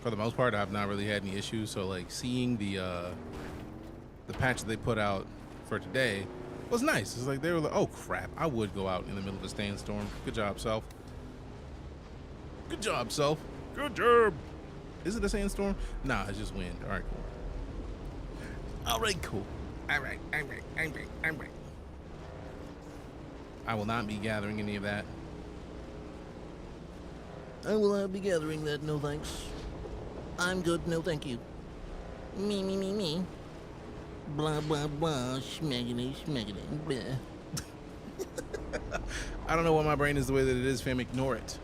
for the most part, I've not really had any issues. So like, seeing the patch that they put out for today was nice. It's like, they were like, oh crap, I would go out in the middle of a sandstorm. Good job, Self. Good job, Self. Good job. Is it a sandstorm? Nah, it's just wind. All right, cool. All right, cool. All right. I will not be gathering any of that. I will not be gathering that, no thanks. I'm good, no thank you. Me. Blah, blah, blah, schmaggity, blah. I don't know why my brain is the way that it is, fam. Ignore it.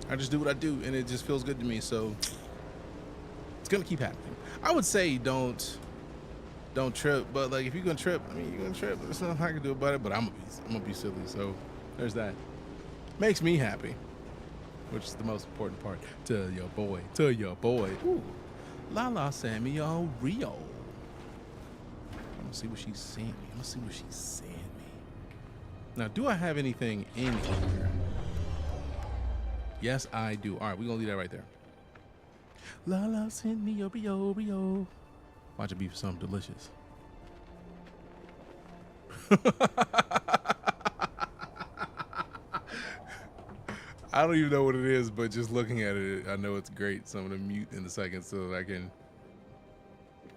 I just do what I do, and it just feels good to me, so gonna keep happening. I would say don't trip, but like if you're gonna trip, I mean you're gonna trip. There's nothing I can do about it. But I'm gonna be silly. So there's that. Makes me happy, which is the most important part. Tell your boy. Ooh, Lala Samuel Rio. I'm gonna see what she's saying me. Now, do I have anything in here? Yes, I do. All right, we're gonna leave that right there. Lala send me a Rio. Watch it be something delicious. I don't even know what it is, but just looking at it, I know it's great. So I'm gonna mute in a second so that I can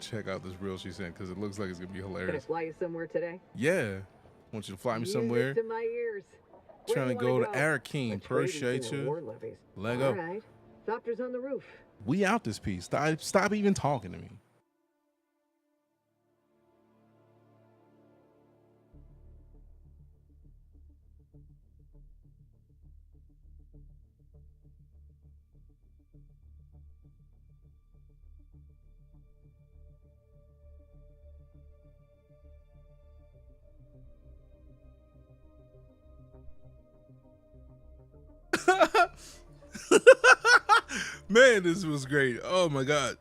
check out this reel she sent because it looks like it's gonna be Gonna hilarious. fly you somewhere today? Yeah, want you to fly me Music somewhere. to my ears. Where Trying do to you go wanna to Arrakis. A trade Appreciate in you. war levies. Lego. All right. Doctor's on the roof. We out this piece. Stop even talking to me. Man, this was great. Oh my God.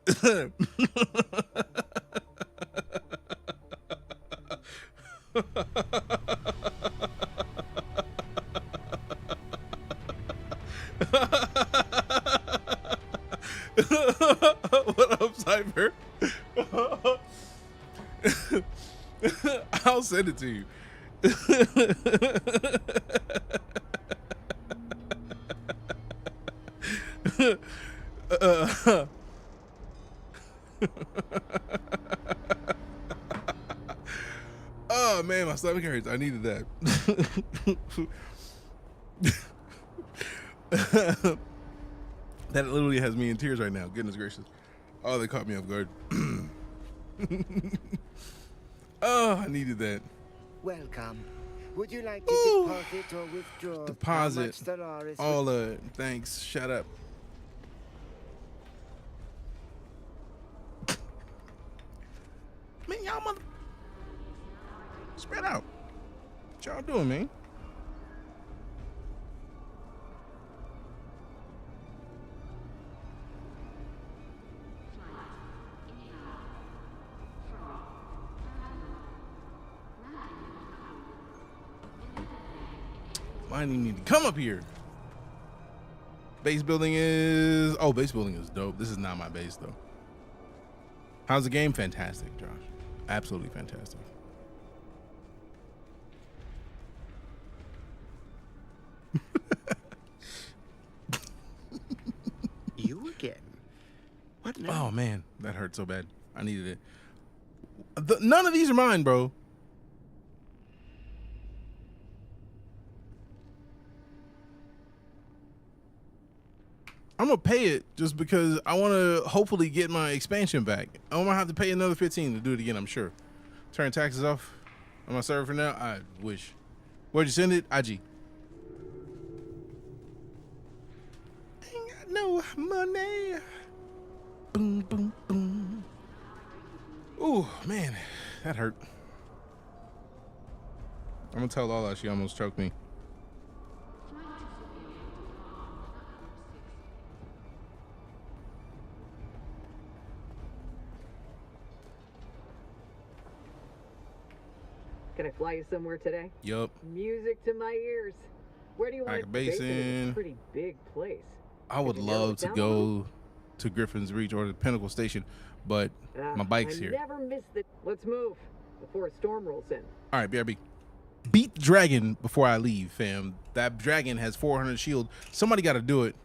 What up, Cypher? I'll send it to you. Oh man, my stomach hurts. I needed that. That literally has me in tears right now. Goodness gracious. Oh, they caught me off guard. Oh, I needed that. Welcome. Would you like to Ooh. deposit or withdraw? Deposit. How much there is All of it. Thanks. Shut up. Man, y'all mother... Spread out. What y'all doing, man? I didn't need to come up here. Base building is... Oh, base building is dope. This is not my base, though. How's the game? Fantastic, Josh. Absolutely fantastic. You again? What now? Oh, man. That hurt so bad. I needed it. None of these are mine, bro. I'm gonna pay it just because I want to hopefully get my expansion back. I'm gonna have to pay another 15 to do it again, I'm sure. Turn taxes off on my server for now. I wish. Where'd you send it? IG. Ain't got no money. Boom, boom, boom. Ooh, man, that hurt. I'm gonna tell Lala she almost choked me. Can I fly you somewhere today? Yup. Music to my ears. Where do you want Pack to a base it? basin. It's a pretty big place. I would Could you narrow love it to down a little? go to Griffin's Reach or the Pinnacle Station, but my bike's I here. never miss the... Let's move before a storm rolls in. All right, BRB. Beat the dragon before I leave, fam. That dragon has 400 shield. Somebody got to do it.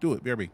Do it, BRB.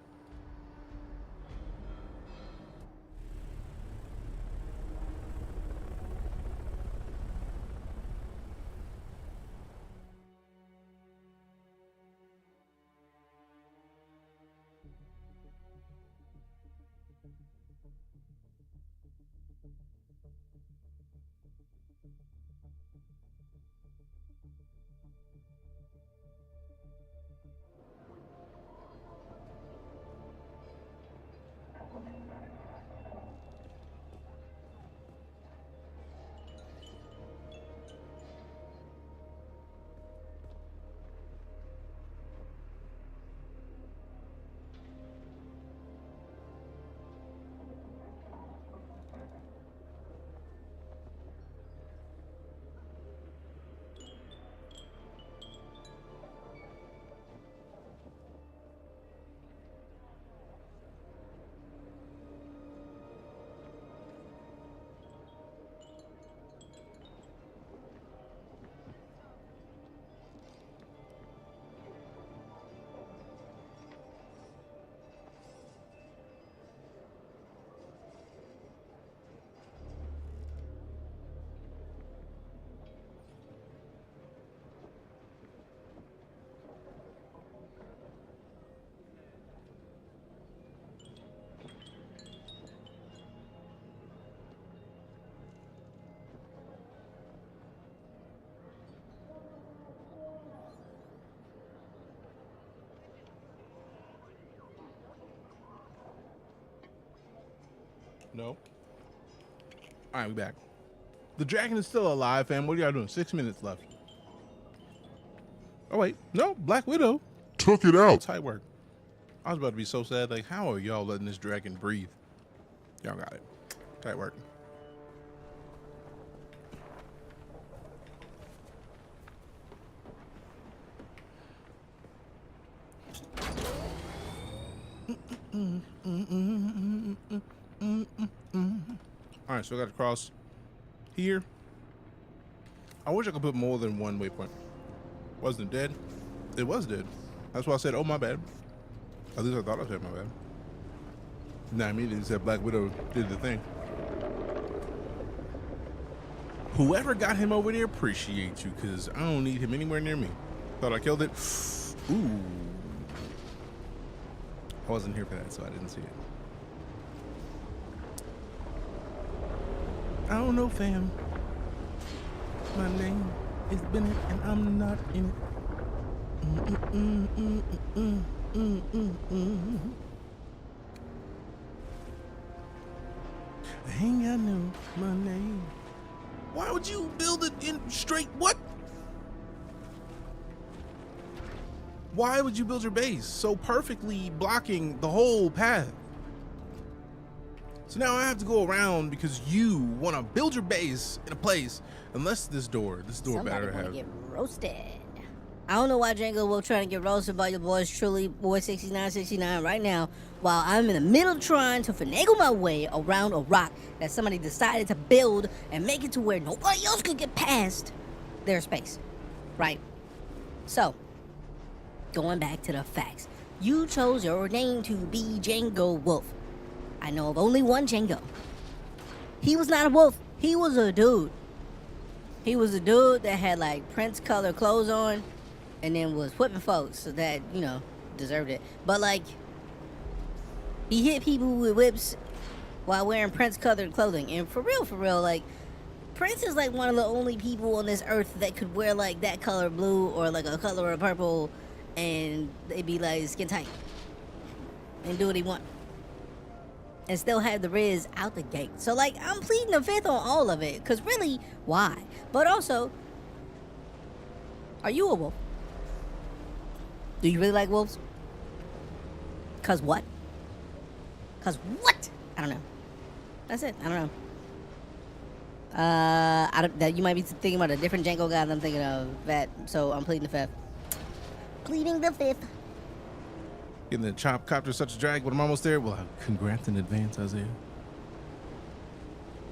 No. All right, we back. The dragon is still alive, fam. What are y'all doing? 6 minutes left. Oh, wait. No, Black Widow. Took it out. Tight work. I was about to be so sad. Like, how are y'all letting this dragon breathe? Y'all got it. Tight work. All right, so I got to cross here. I wish I could put more than one waypoint. Wasn't it dead? It was dead. That's why I said, oh, my bad. At least I thought I said my bad. Nah, I immediately said Black Widow did the thing. Whoever got him over there, appreciate you, because I don't need him anywhere near me. Thought I killed it. Ooh. I wasn't here for that, so I didn't see it. I don't know, fam. My name is Bennett, and I'm not in it. I ain't got no money. Why would you build it in straight? What? Why would you build your base so perfectly blocking the whole path? So now I have to go around because you want to build your base in a place. Unless this door better have. Get roasted. I don't know why Django will trying to get roasted by your boys truly, boy 6969 right now, while I'm in the middle trying to finagle my way around a rock that somebody decided to build and make it to where nobody else could get past their space, right? So, going back to the facts, you chose your name to be Django Wolf. I know of only one Django. He was not a wolf. He was a dude. He was a dude that had like Prince color clothes on and then was whipping folks so that, you know, deserved it. But like, he hit people with whips while wearing Prince colored clothing. And for real, like, Prince is like one of the only people on this earth that could wear like that color blue or like a color of purple and they'd be like skin tight and do what he want. And still have the Riz out the gate. So, like, I'm pleading the fifth on all of it. Because, really, why? But also, are you a wolf? Do you really like wolves? Because what? Because what? I don't know. That's it. I don't know. That you might be thinking about a different Django guy than I'm thinking of. That, so, I'm pleading the fifth. Pleading the fifth. Getting the chop copter such a drag, but I'm almost there. Well, congrats in advance, Isaiah.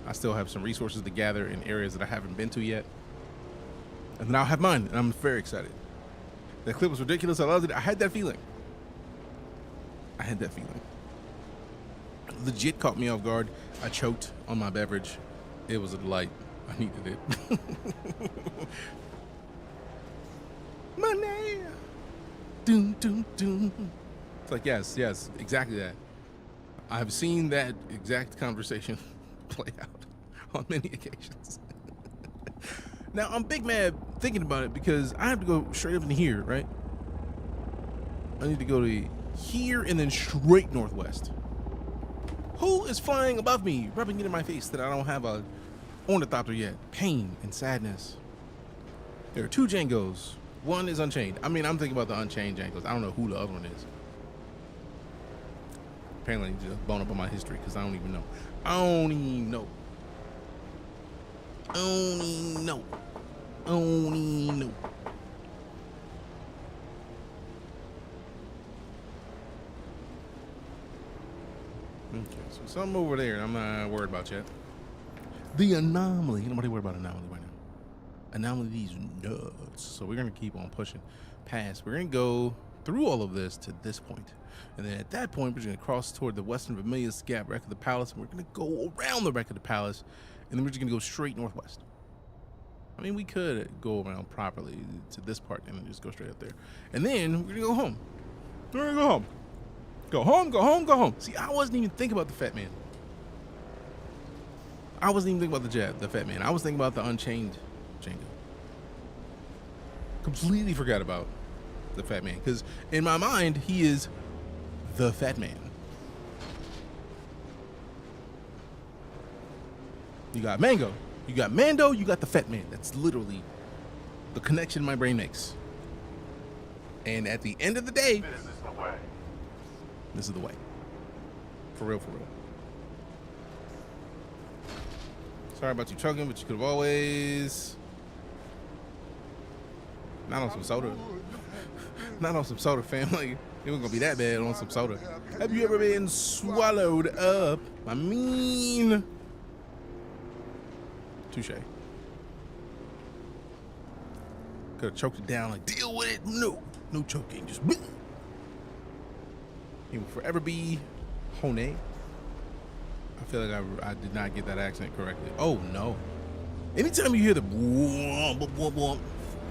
I still have some resources to gather in areas that I haven't been to yet. And then I'll have mine, and I'm very excited. That clip was ridiculous. I loved it. I had that feeling. Legit caught me off guard. I choked on my beverage. It was a delight. I needed it. Money. Doom, doom, doom. It's like, yes, exactly that. I've seen that exact conversation play out on many occasions. Now, I'm big mad thinking about it because I have to go straight up in here, right? I need to go to here and then straight northwest. Who is flying above me, rubbing it in my face that I don't have a ornithopter yet? Pain and sadness. There are two Djangos. One is Unchained. I mean, I'm thinking about the Unchained Djangos. I don't know who the other one is. Apparently, I need to bone up on my history because I don't even know. I don't even know. Okay, so something over there I'm not worried about yet. The anomaly. Nobody worried about anomaly right now. Anomaly these nuts. So we're gonna keep on pushing past. We're gonna go through all of this to this point. And then at that point, we're gonna cross toward the Western Vermilius Gap wreck of the palace, and we're gonna go around the wreck of the palace, and then we're just gonna go straight northwest. I mean, we could go around properly to this part and then just go straight up there. And then we're gonna go home. We're gonna go home. Go home, go home, go home. See, I wasn't even thinking about the fat man. I wasn't even thinking about the fat man. I was thinking about the Unchained Django. Completely forgot about the fat man, because in my mind, he is the fat man. You got mango. You got Mando. You got the fat man. That's literally the connection my brain makes. And at the end of the day, This is the way. this is the way. For real, for real. Sorry about you choking, but you could have always. Not on some soda. Not on some soda, family. It wasn't gonna be that bad on some soda. Have you ever been swallowed up? I mean, touche. Could have choked it down, like deal with it. No, no choking, just. He will forever be Hone. I feel like I did not get that accent correctly. Oh no! Anytime you hear the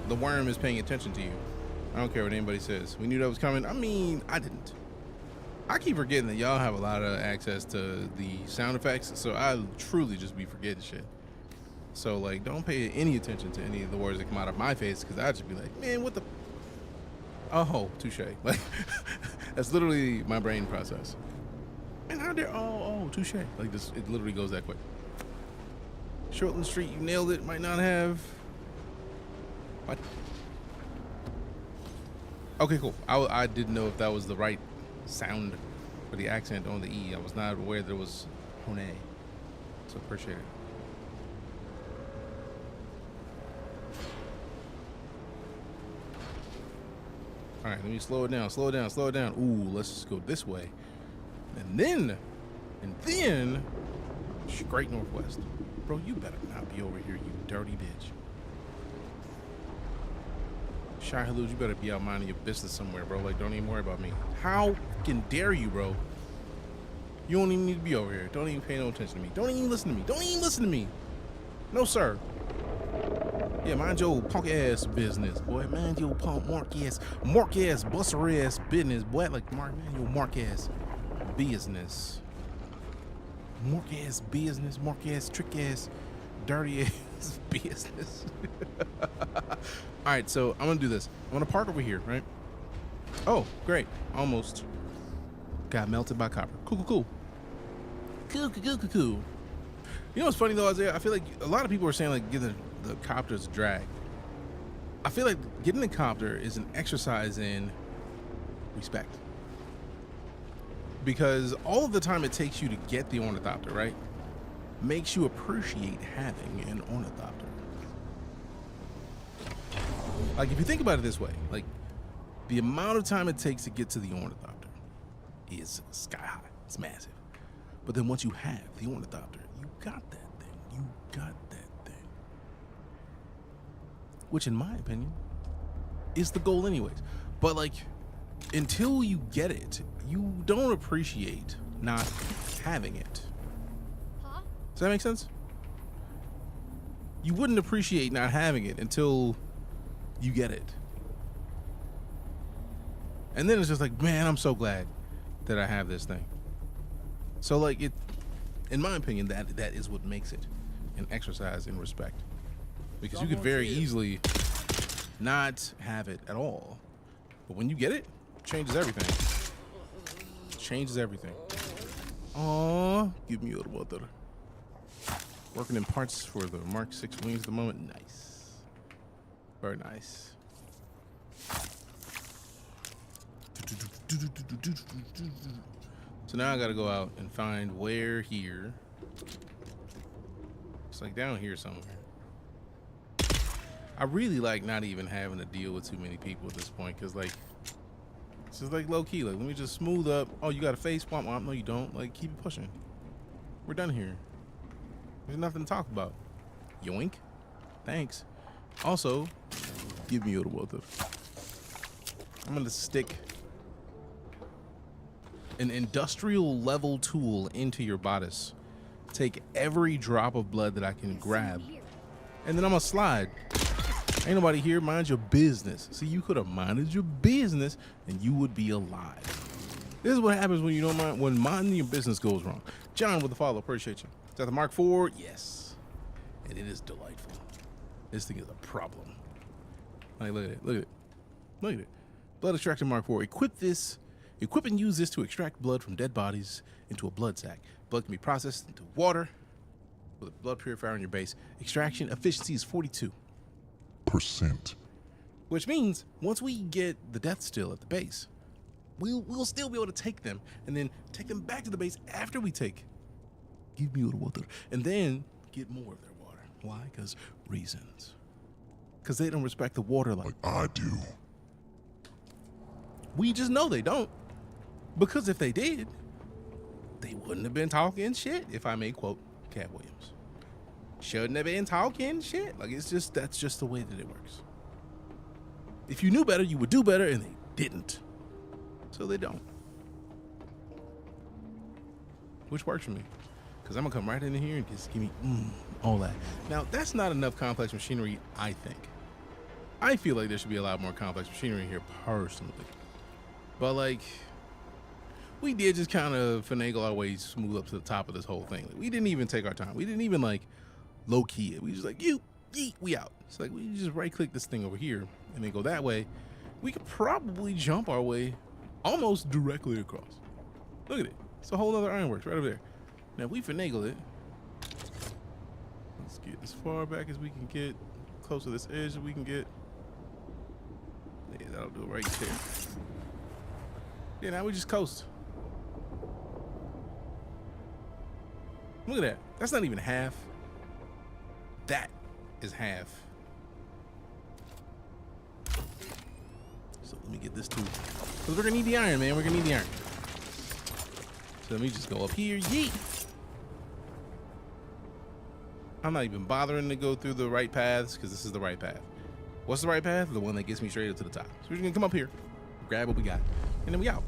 the worm is paying attention to you. I don't care what anybody says. We knew that was coming. I mean, I didn't. I keep forgetting that y'all have a lot of access to the sound effects, so I truly just be forgetting shit. So like, don't pay any attention to any of the words that come out of my face, because I'd just be like, man, what the? Oh, touche. Like, that's literally my brain process. And how dare? Oh, touche. Like this, it literally goes that quick. Shortland Street, you nailed it. Might not have. What? Okay, cool. I didn't know if that was the right sound for the accent on the E. I was not aware there was Hone. So appreciate it. All right, let me slow it down, slow it down, slow it down. Ooh, let's just go this way. And then straight northwest. Bro, you better not be over here, you dirty bitch. Shy Halloos, you better be out minding your business somewhere, bro. Like, don't even worry about me. How fucking dare you, bro? You don't even need to be over here. Don't even pay no attention to me. Don't even listen to me. Don't even listen to me. No, sir. Yeah, mind your punk ass business, boy. Mind your punk mark ass, buster ass business, boy. Like, man, your mark ass business. Mark ass business, mark ass, trick ass, dirty ass business. All right, so I'm gonna do this. I'm gonna park over here, right? Oh, great. Almost got melted by copper. Cool. Cool. You know what's funny though, Isaiah? I feel like a lot of people are saying like getting the copter's a drag. I feel like getting the copter is an exercise in respect. Because all of the time it takes you to get the ornithopter, right, makes you appreciate having an ornithopter. Like, if you think about it this way, like, the amount of time it takes to get to the ornithopter is sky high. It's massive. But then once you have the ornithopter, you got that thing. You got that thing. Which, in my opinion, is the goal anyways. But, like, until you get it, you don't appreciate not having it. Huh? Does that make sense? You wouldn't appreciate not having it until you get it. And then it's just like, man, I'm so glad that I have this thing. So like, it, in my opinion, that is what makes it an exercise in respect. Because you could very easily not have it at all. But when you get it, it changes everything. It changes everything. Aww, give me a little water. Working in parts for the Mark 6 wings at the moment. Nice. Very nice. So now I gotta go out and find where here. It's like down here somewhere. I really like not even having to deal with too many people at this point, because like, it's just like low key. Like, let me just smooth up. Oh, you got a face? Womp womp. No, you don't. Like, keep it pushing. We're done here. There's nothing to talk about. Yoink. Thanks. Also, give me a little water. I'm gonna stick an industrial level tool into your bodice. Take every drop of blood that I can grab, and then I'm gonna slide. Ain't nobody here. Mind your business. See, you could have minded your business, and you would be alive. This is what happens when you don't mind, when minding your business goes wrong. John with the follow. Appreciate you. Is that the Mark IV? Yes, and it is delightful. This thing is a problem. Like, look at it. Look at it. Look at it. Blood extraction Mark IV. Equip and use this to extract blood from dead bodies into a blood sac. Blood can be processed into water with a blood purifier on your base. Extraction efficiency is 42%. Which means once we get the death still at the base, we'll still be able to take them and then take them back to the base after we take. Give me a little water. And then get more of their water. Why? Because reasons. Because they don't respect the water like I do. we just know they don't. Because if they did, they wouldn't have been talking shit, if I may quote Cat Williams. Shouldn't have been talking shit. Like, it's just, that's just the way that it works. If you knew better, you would do better, and they didn't. So they don't. Which works for me. Because I'm going to come right in here and just give me all that. Now, that's not enough complex machinery, I think. I feel like there should be a lot more complex machinery in here, personally. But, like, we did just kind of finagle our way smooth up to the top of this whole thing. Like, we didn't even take our time. We didn't even, like, low-key it. We just like, we out. It's like, we just right-click this thing over here and then go that way. We could probably jump our way almost directly across. Look at it. It's a whole other ironworks right over there. Now, if we finagle it, let's get as far back as we can get, close to this edge as we can get. Yeah, that'll do it right there. Yeah, now we just coast. Look at that. That's not even half. That is half. So let me get this too. Because we're going to need the iron, man. We're going to need the iron. So let me just go up here. Yeet. I'm not even bothering to go through the right paths because this is the right path. What's the right path? The one that gets me straight up to the top. So we're just going to come up here, grab what we got, and then we out.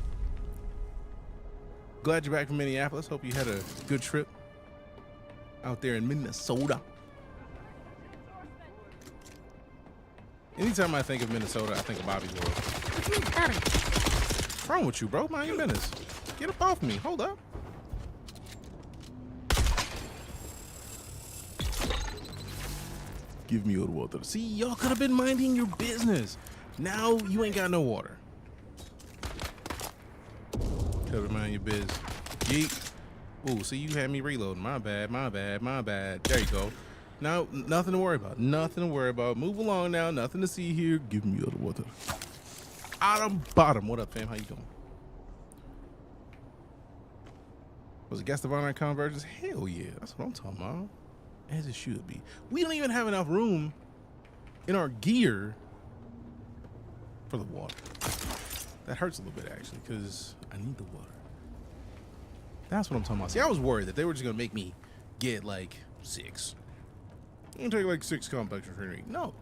Glad you're back from Minneapolis. Hope you had a good trip out there in Minnesota. Anytime I think of Minnesota, I think of Bobby's World. What's wrong with you, bro? Mind your business. Get up off me. Hold up. Give me a water. See, y'all could have been minding your business. Now you ain't got no water. Could have mind your business. Yeet. Ooh, see, you had me reloading. My bad, my bad, my bad. There you go. Now, nothing to worry about. Nothing to worry about. Move along now. Nothing to see here. Give me other water. Bottom, bottom. What up, fam? How you doing? Was it Guest of Honor Convergence? Hell yeah. That's what I'm talking about. As it should be. We don't even have enough room in our gear for the water. That hurts a little bit, actually, because I need the water. That's what I'm talking about. See, I was worried that they were just going to make me get, like, 6. I'm going to take, like, 6 complex machinery. No.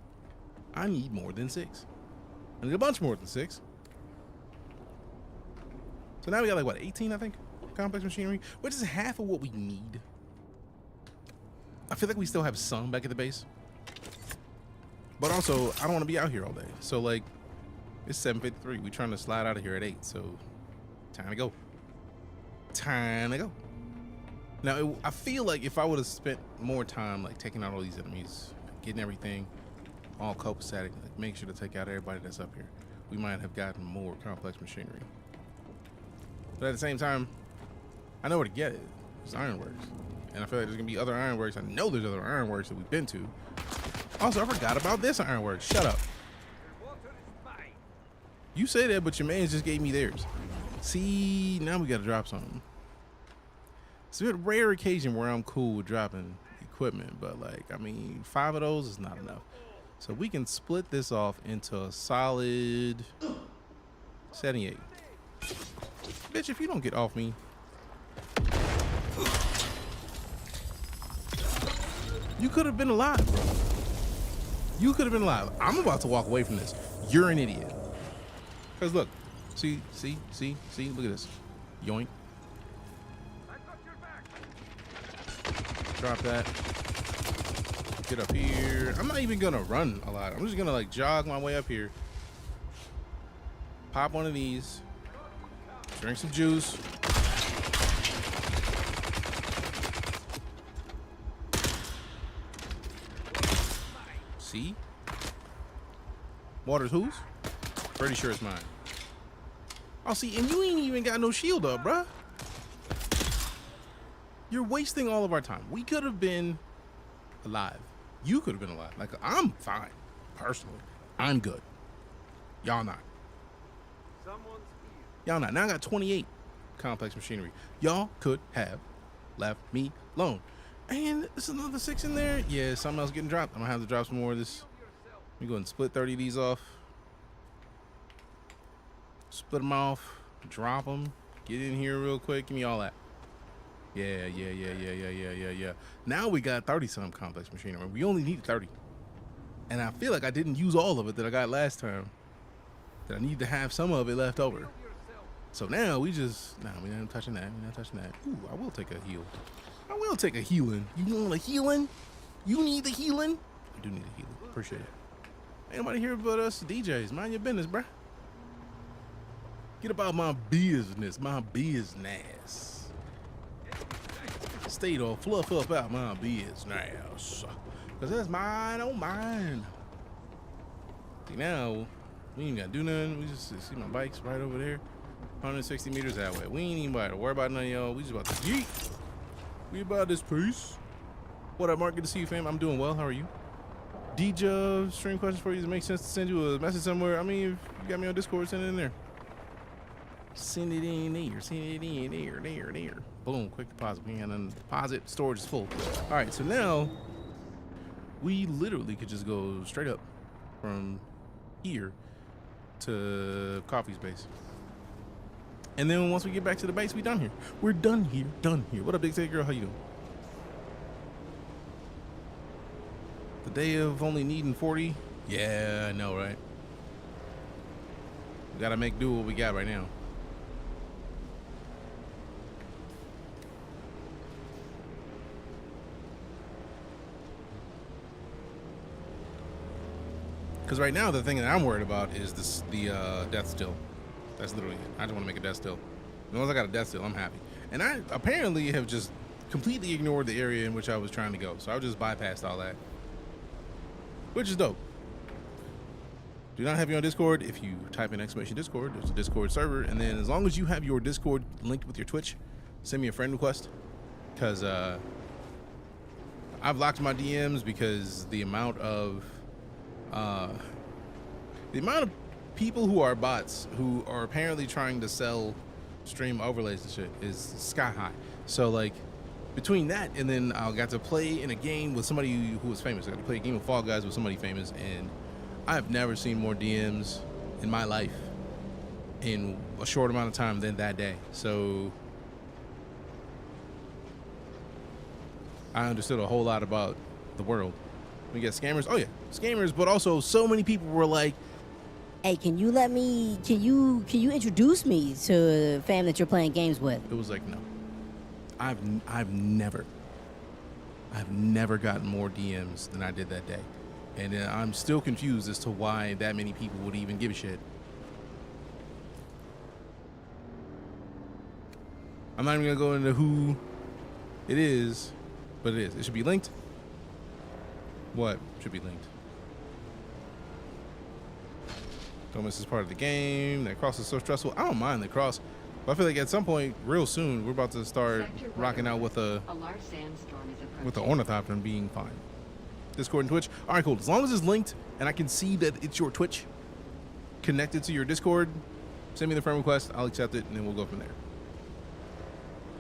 I need more than 6. I need a bunch more than 6. So now we got, like, what, 18, I think? Complex machinery, which is half of what we need. I feel like we still have some back at the base. But also, I don't want to be out here all day. So, like, it's 7:53. We're trying to slide out of here at 8. So, time to go. Time to go. Now, I feel like if I would have spent more time, like, taking out all these enemies, getting everything all copacetic, like, make sure to take out everybody that's up here, we might have gotten more complex machinery. But at the same time, I know where to get it. It's ironworks. And I feel like there's going to be other ironworks. I know there's other ironworks that we've been to. Also, I forgot about this ironworks. Shut up. You say that, but your man just gave me theirs. See, now we got to drop something. It's a rare occasion where I'm cool with dropping equipment, but, like, I mean, 5 of those is not enough. So we can split this off into a solid 78. Bitch, if you don't get off me. You could have been alive, bro. You could have been alive. I'm about to walk away from this. You're an idiot. Because look, see, look at this. Yoink. Drop that. Get up here. I'm not even gonna run a lot. I'm just gonna like jog my way up here. Pop one of these. Drink some juice. See? Water's whose? Pretty sure it's mine. Oh, see, and you ain't even got no shield up, bruh. You're wasting all of our time. We could have been alive. You could have been alive. Like, I'm fine. Personally, I'm good. Y'all not. Y'all not. Now I got 28 complex machinery. Y'all could have left me alone. And there's another 6 in there. Yeah, something else getting dropped. I'm gonna have to drop some more of this. Let me go and split 30 of these off. Split them off. Drop them. Get in here real quick. Give me all that. Yeah. Now we got 30-some complex machinery. We only need 30. And I feel like I didn't use all of it that I got last time. That I need to have some of it left over. So now we just, we're not touching that. We're not touching that. Ooh, I will take a heal. I will take a healing. You want a healing? You need the healing? I do need a healing. Appreciate it. Ain't nobody here but us DJs. Mind your business, bruh. Get about my business. My business. Stay to fluff up out my business. Because that's mine on mine. See, now, we ain't got to do nothing. We just see my bikes right over there. 160 meters that way. We ain't even about to worry about none of y'all. We just about to yeet. We about this piece. What up, Mark? Good to see you, fam. I'm doing well. How are you? Deejay, stream questions for you. Does it make sense to send you a message somewhere? I mean, if you got me on Discord, send it in there. Send it in there. Send it in there. Boom. Quick deposit. We ain't got nothing to deposit. Storage is full. All right. So now we literally could just go straight up from here to coffee's base. And then once we get back to the base, we done here. We're done here. What up, Big Tay Girl? How you doing? The day of only needing 40? Yeah, I know, right? We gotta make do what we got right now. Because right now, the thing that I'm worried about is the death still. That's literally it. I just want to make a death still. As long as I got a death still, I'm happy. And I apparently have just completely ignored the area in which I was trying to go. So I just bypassed all that. Which is dope. Do not have you on Discord. If you type in !Discord, there's a Discord server. And then as long as you have your Discord linked with your Twitch, send me a friend request. Because I've locked my DMs because the amount of people who are bots who are apparently trying to sell stream overlays and shit is sky high. So like between that and then I got to play in a game with somebody who was famous. I got to play a game of Fall Guys with somebody famous, and I have never seen more DMs in my life in a short amount of time than that day. So I understood a whole lot about the world. We got scammers. Oh yeah, scammers, but also so many people were like, hey, can you introduce me to the fam that you're playing games with? It was like, no. I've never gotten more DMs than I did that day. And I'm still confused as to why that many people would even give a shit. I'm not even gonna go into who it is, but it is. It should be linked. What should be linked? Don't miss this part of the game. That cross is so stressful. I don't mind the cross, but I feel like at some point, real soon, we're about to start rocking out with a large sandstorm is with the ornithopter being fine. Discord and Twitch. All right, cool. As long as it's linked and I can see that it's your Twitch connected to your Discord, send me the friend request. I'll accept it, and then we'll go from there.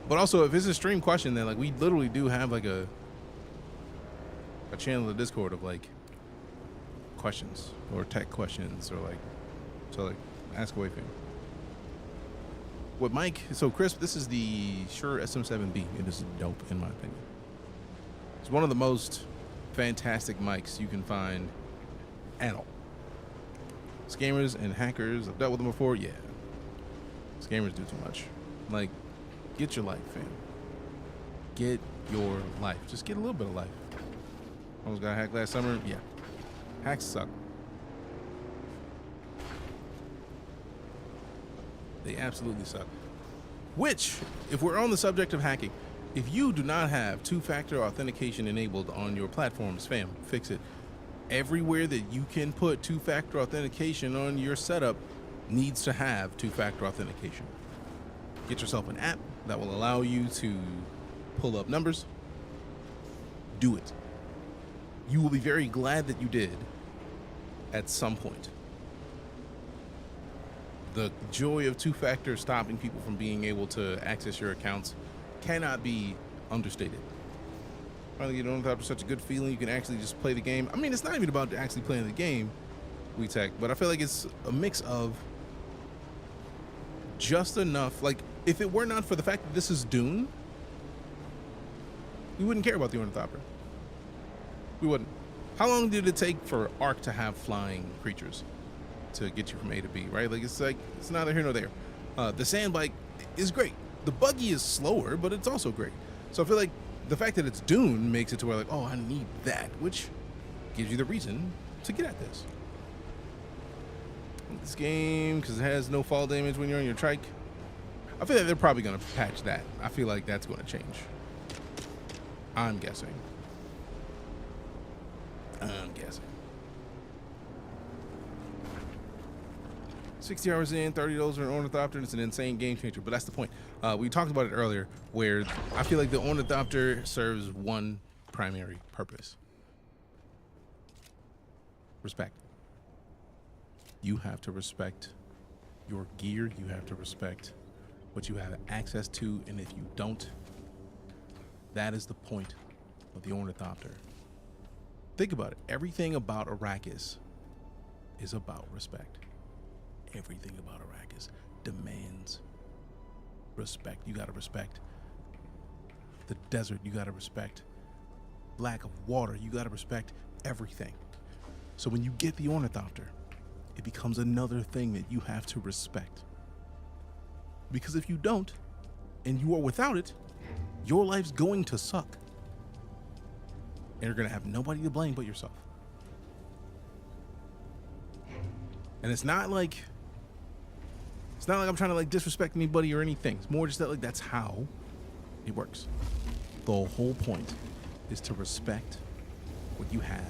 But also, if it's a stream question, then like we literally do have like a channel of Discord of like questions or tech questions or like, so like ask away fam. What Mike, so Crisp, this is the Shure SM7B. It is dope in my opinion. It's one of the most fantastic mics you can find at all. Scammers and hackers, I've dealt with them before. Yeah, scammers do too much. Like, get your life, fam. Get your life. Just get a little bit of life. Almost got hacked last summer. Yeah, hacks suck. They absolutely suck. Which, if we're on the subject of hacking, if you do not have two-factor authentication enabled on your platforms, fam, fix it. Everywhere that you can put two-factor authentication on your setup needs to have two-factor authentication. Get yourself an app that will allow you to pull up numbers, do it. You will be very glad that you did at some point. The joy of two-factor stopping people from being able to access your accounts cannot be understated. Finally, you don't have such a good feeling you can actually just play the game. I mean, it's not even about actually playing the game, WeTech, but I feel like it's a mix of just enough. Like, if it were not for the fact that this is Dune, we wouldn't care about the Ornithopter. We wouldn't. How long did it take for Ark to have flying creatures to get you from A to B, right? Like, it's neither here nor there. The sand bike is great. The buggy is slower, but it's also great. So I feel like the fact that it's Dune makes it to where, like, oh, I need that, which gives you the reason to get at this. This game, because it has no fall damage when you're on your trike, I feel like they're probably going to patch that. I feel like that's going to change. I'm guessing. 60 hours in, 30 of those are an Ornithopter, and it's an insane game changer. But that's the point. We talked about it earlier, where I feel like the Ornithopter serves one primary purpose. Respect. You have to respect your gear. You have to respect what you have access to, and if you don't, that is the point of the Ornithopter. Think about it. Everything about Arrakis is about respect. Everything about Arrakis demands respect. You gotta respect the desert. You gotta respect lack of water. You gotta respect everything. So when you get the Ornithopter, it becomes another thing that you have to respect. Because if you don't, and you are without it, your life's going to suck. And you're gonna have nobody to blame but yourself. And it's not like I'm trying to like disrespect anybody or anything. It's more just that like that's how it works. The whole point is to respect what you have.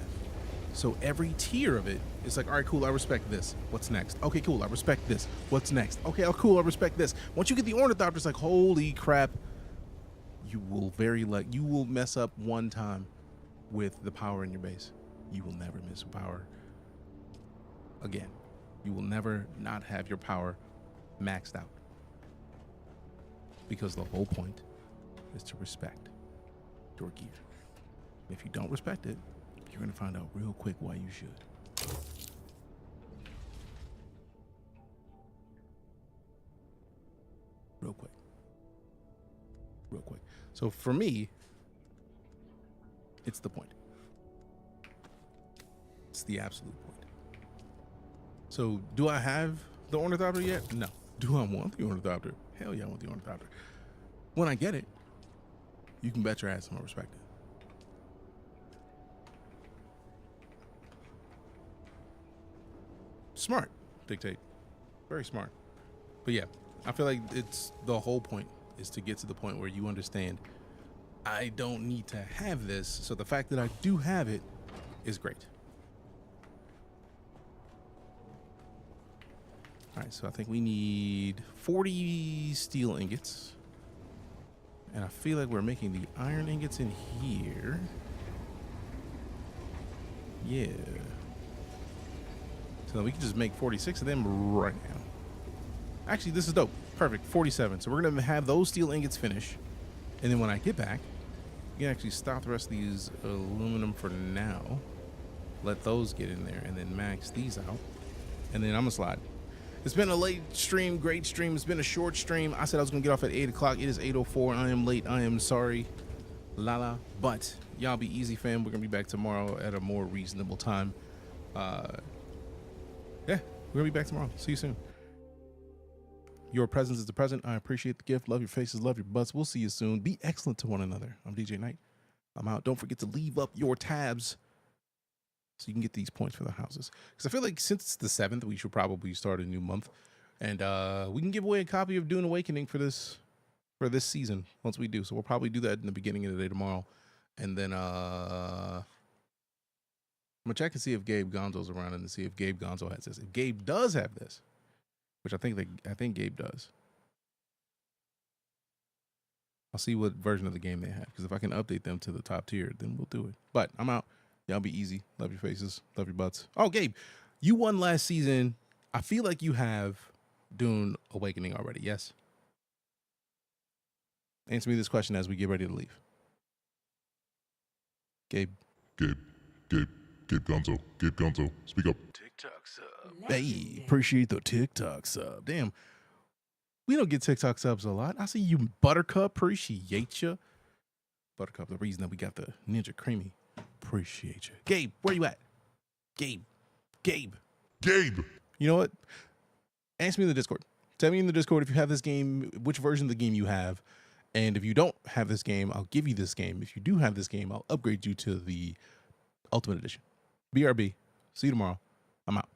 So every tier of it is like, all right, cool, I respect this. What's next? Okay, cool, I respect this. What's next? Okay, oh, cool, I respect this. Once you get the Ornithopter, it's like, holy crap. You will mess up one time with the power in your base. You will never miss power again. You will never not have your power maxed out. Because the whole point is to respect your gear. If you don't respect it, you're going to find out real quick why you should. Real quick. Real quick. So for me, it's the point. It's the absolute point. So do I have the Ornithopter yet? No. Do I want the Ornithopter? Hell yeah, I want the Ornithopter. When I get it, you can bet your ass I'm gonna respect it. Smart, Dictate. Very smart. But yeah, I feel like it's the whole point is to get to the point where you understand I don't need to have this, so the fact that I do have it is great. All right, so I think we need 40 steel ingots. And I feel like we're making the iron ingots in here. Yeah. So we can just make 46 of them right now. Actually, this is dope. Perfect, 47. So we're gonna have those steel ingots finish. And then when I get back, we can actually stop the rest of these aluminum for now. Let those get in there and then max these out. And then I'm gonna slide. It's been a late stream, great stream. It's been a short stream. I said I was gonna get off at 8 o'clock. It is 8:04. I am late. I am sorry. Lala. But y'all be easy, fam. We're gonna be back tomorrow at a more reasonable time. Yeah, we're gonna be back tomorrow. See you soon. Your presence is the present. I appreciate the gift. Love your faces, love your butts. We'll see you soon. Be excellent to one another. I'm DJ Knight. I'm out. Don't forget to leave up your tabs so you can get these points for the houses. Because I feel like since it's the 7th, we should probably start a new month. And we can give away a copy of DuneAwakening for this season once we do. So we'll probably do that in the beginning of the day tomorrow. And then I'm gonna check and see if Gabe Gonzo's around and see if Gabe Gonzo has this. If Gabe does have this, which I think Gabe does. I'll see what version of the game they have. Because if I can update them to the top tier, then we'll do it. But I'm out. Y'all be easy. Love your faces. Love your butts. Oh, Gabe, you won last season. I feel like you have Dune Awakening already. Yes? Answer me this question as we get ready to leave. Gabe. Gabe Gonzo. Gabe Gonzo. Speak up. TikTok sub. Hey, appreciate the TikTok sub. Damn. We don't get TikTok subs a lot. I see you, Buttercup. Appreciate you. Buttercup, the reason that we got the Ninja Creamy. Appreciate you. Gabe, where you at? Gabe. You know what? Ask me in the Discord. Tell me in the Discord if you have this game, which version of the game you have. And if you don't have this game, I'll give you this game. If you do have this game, I'll upgrade you to the Ultimate Edition. BRB. See you tomorrow. I'm out.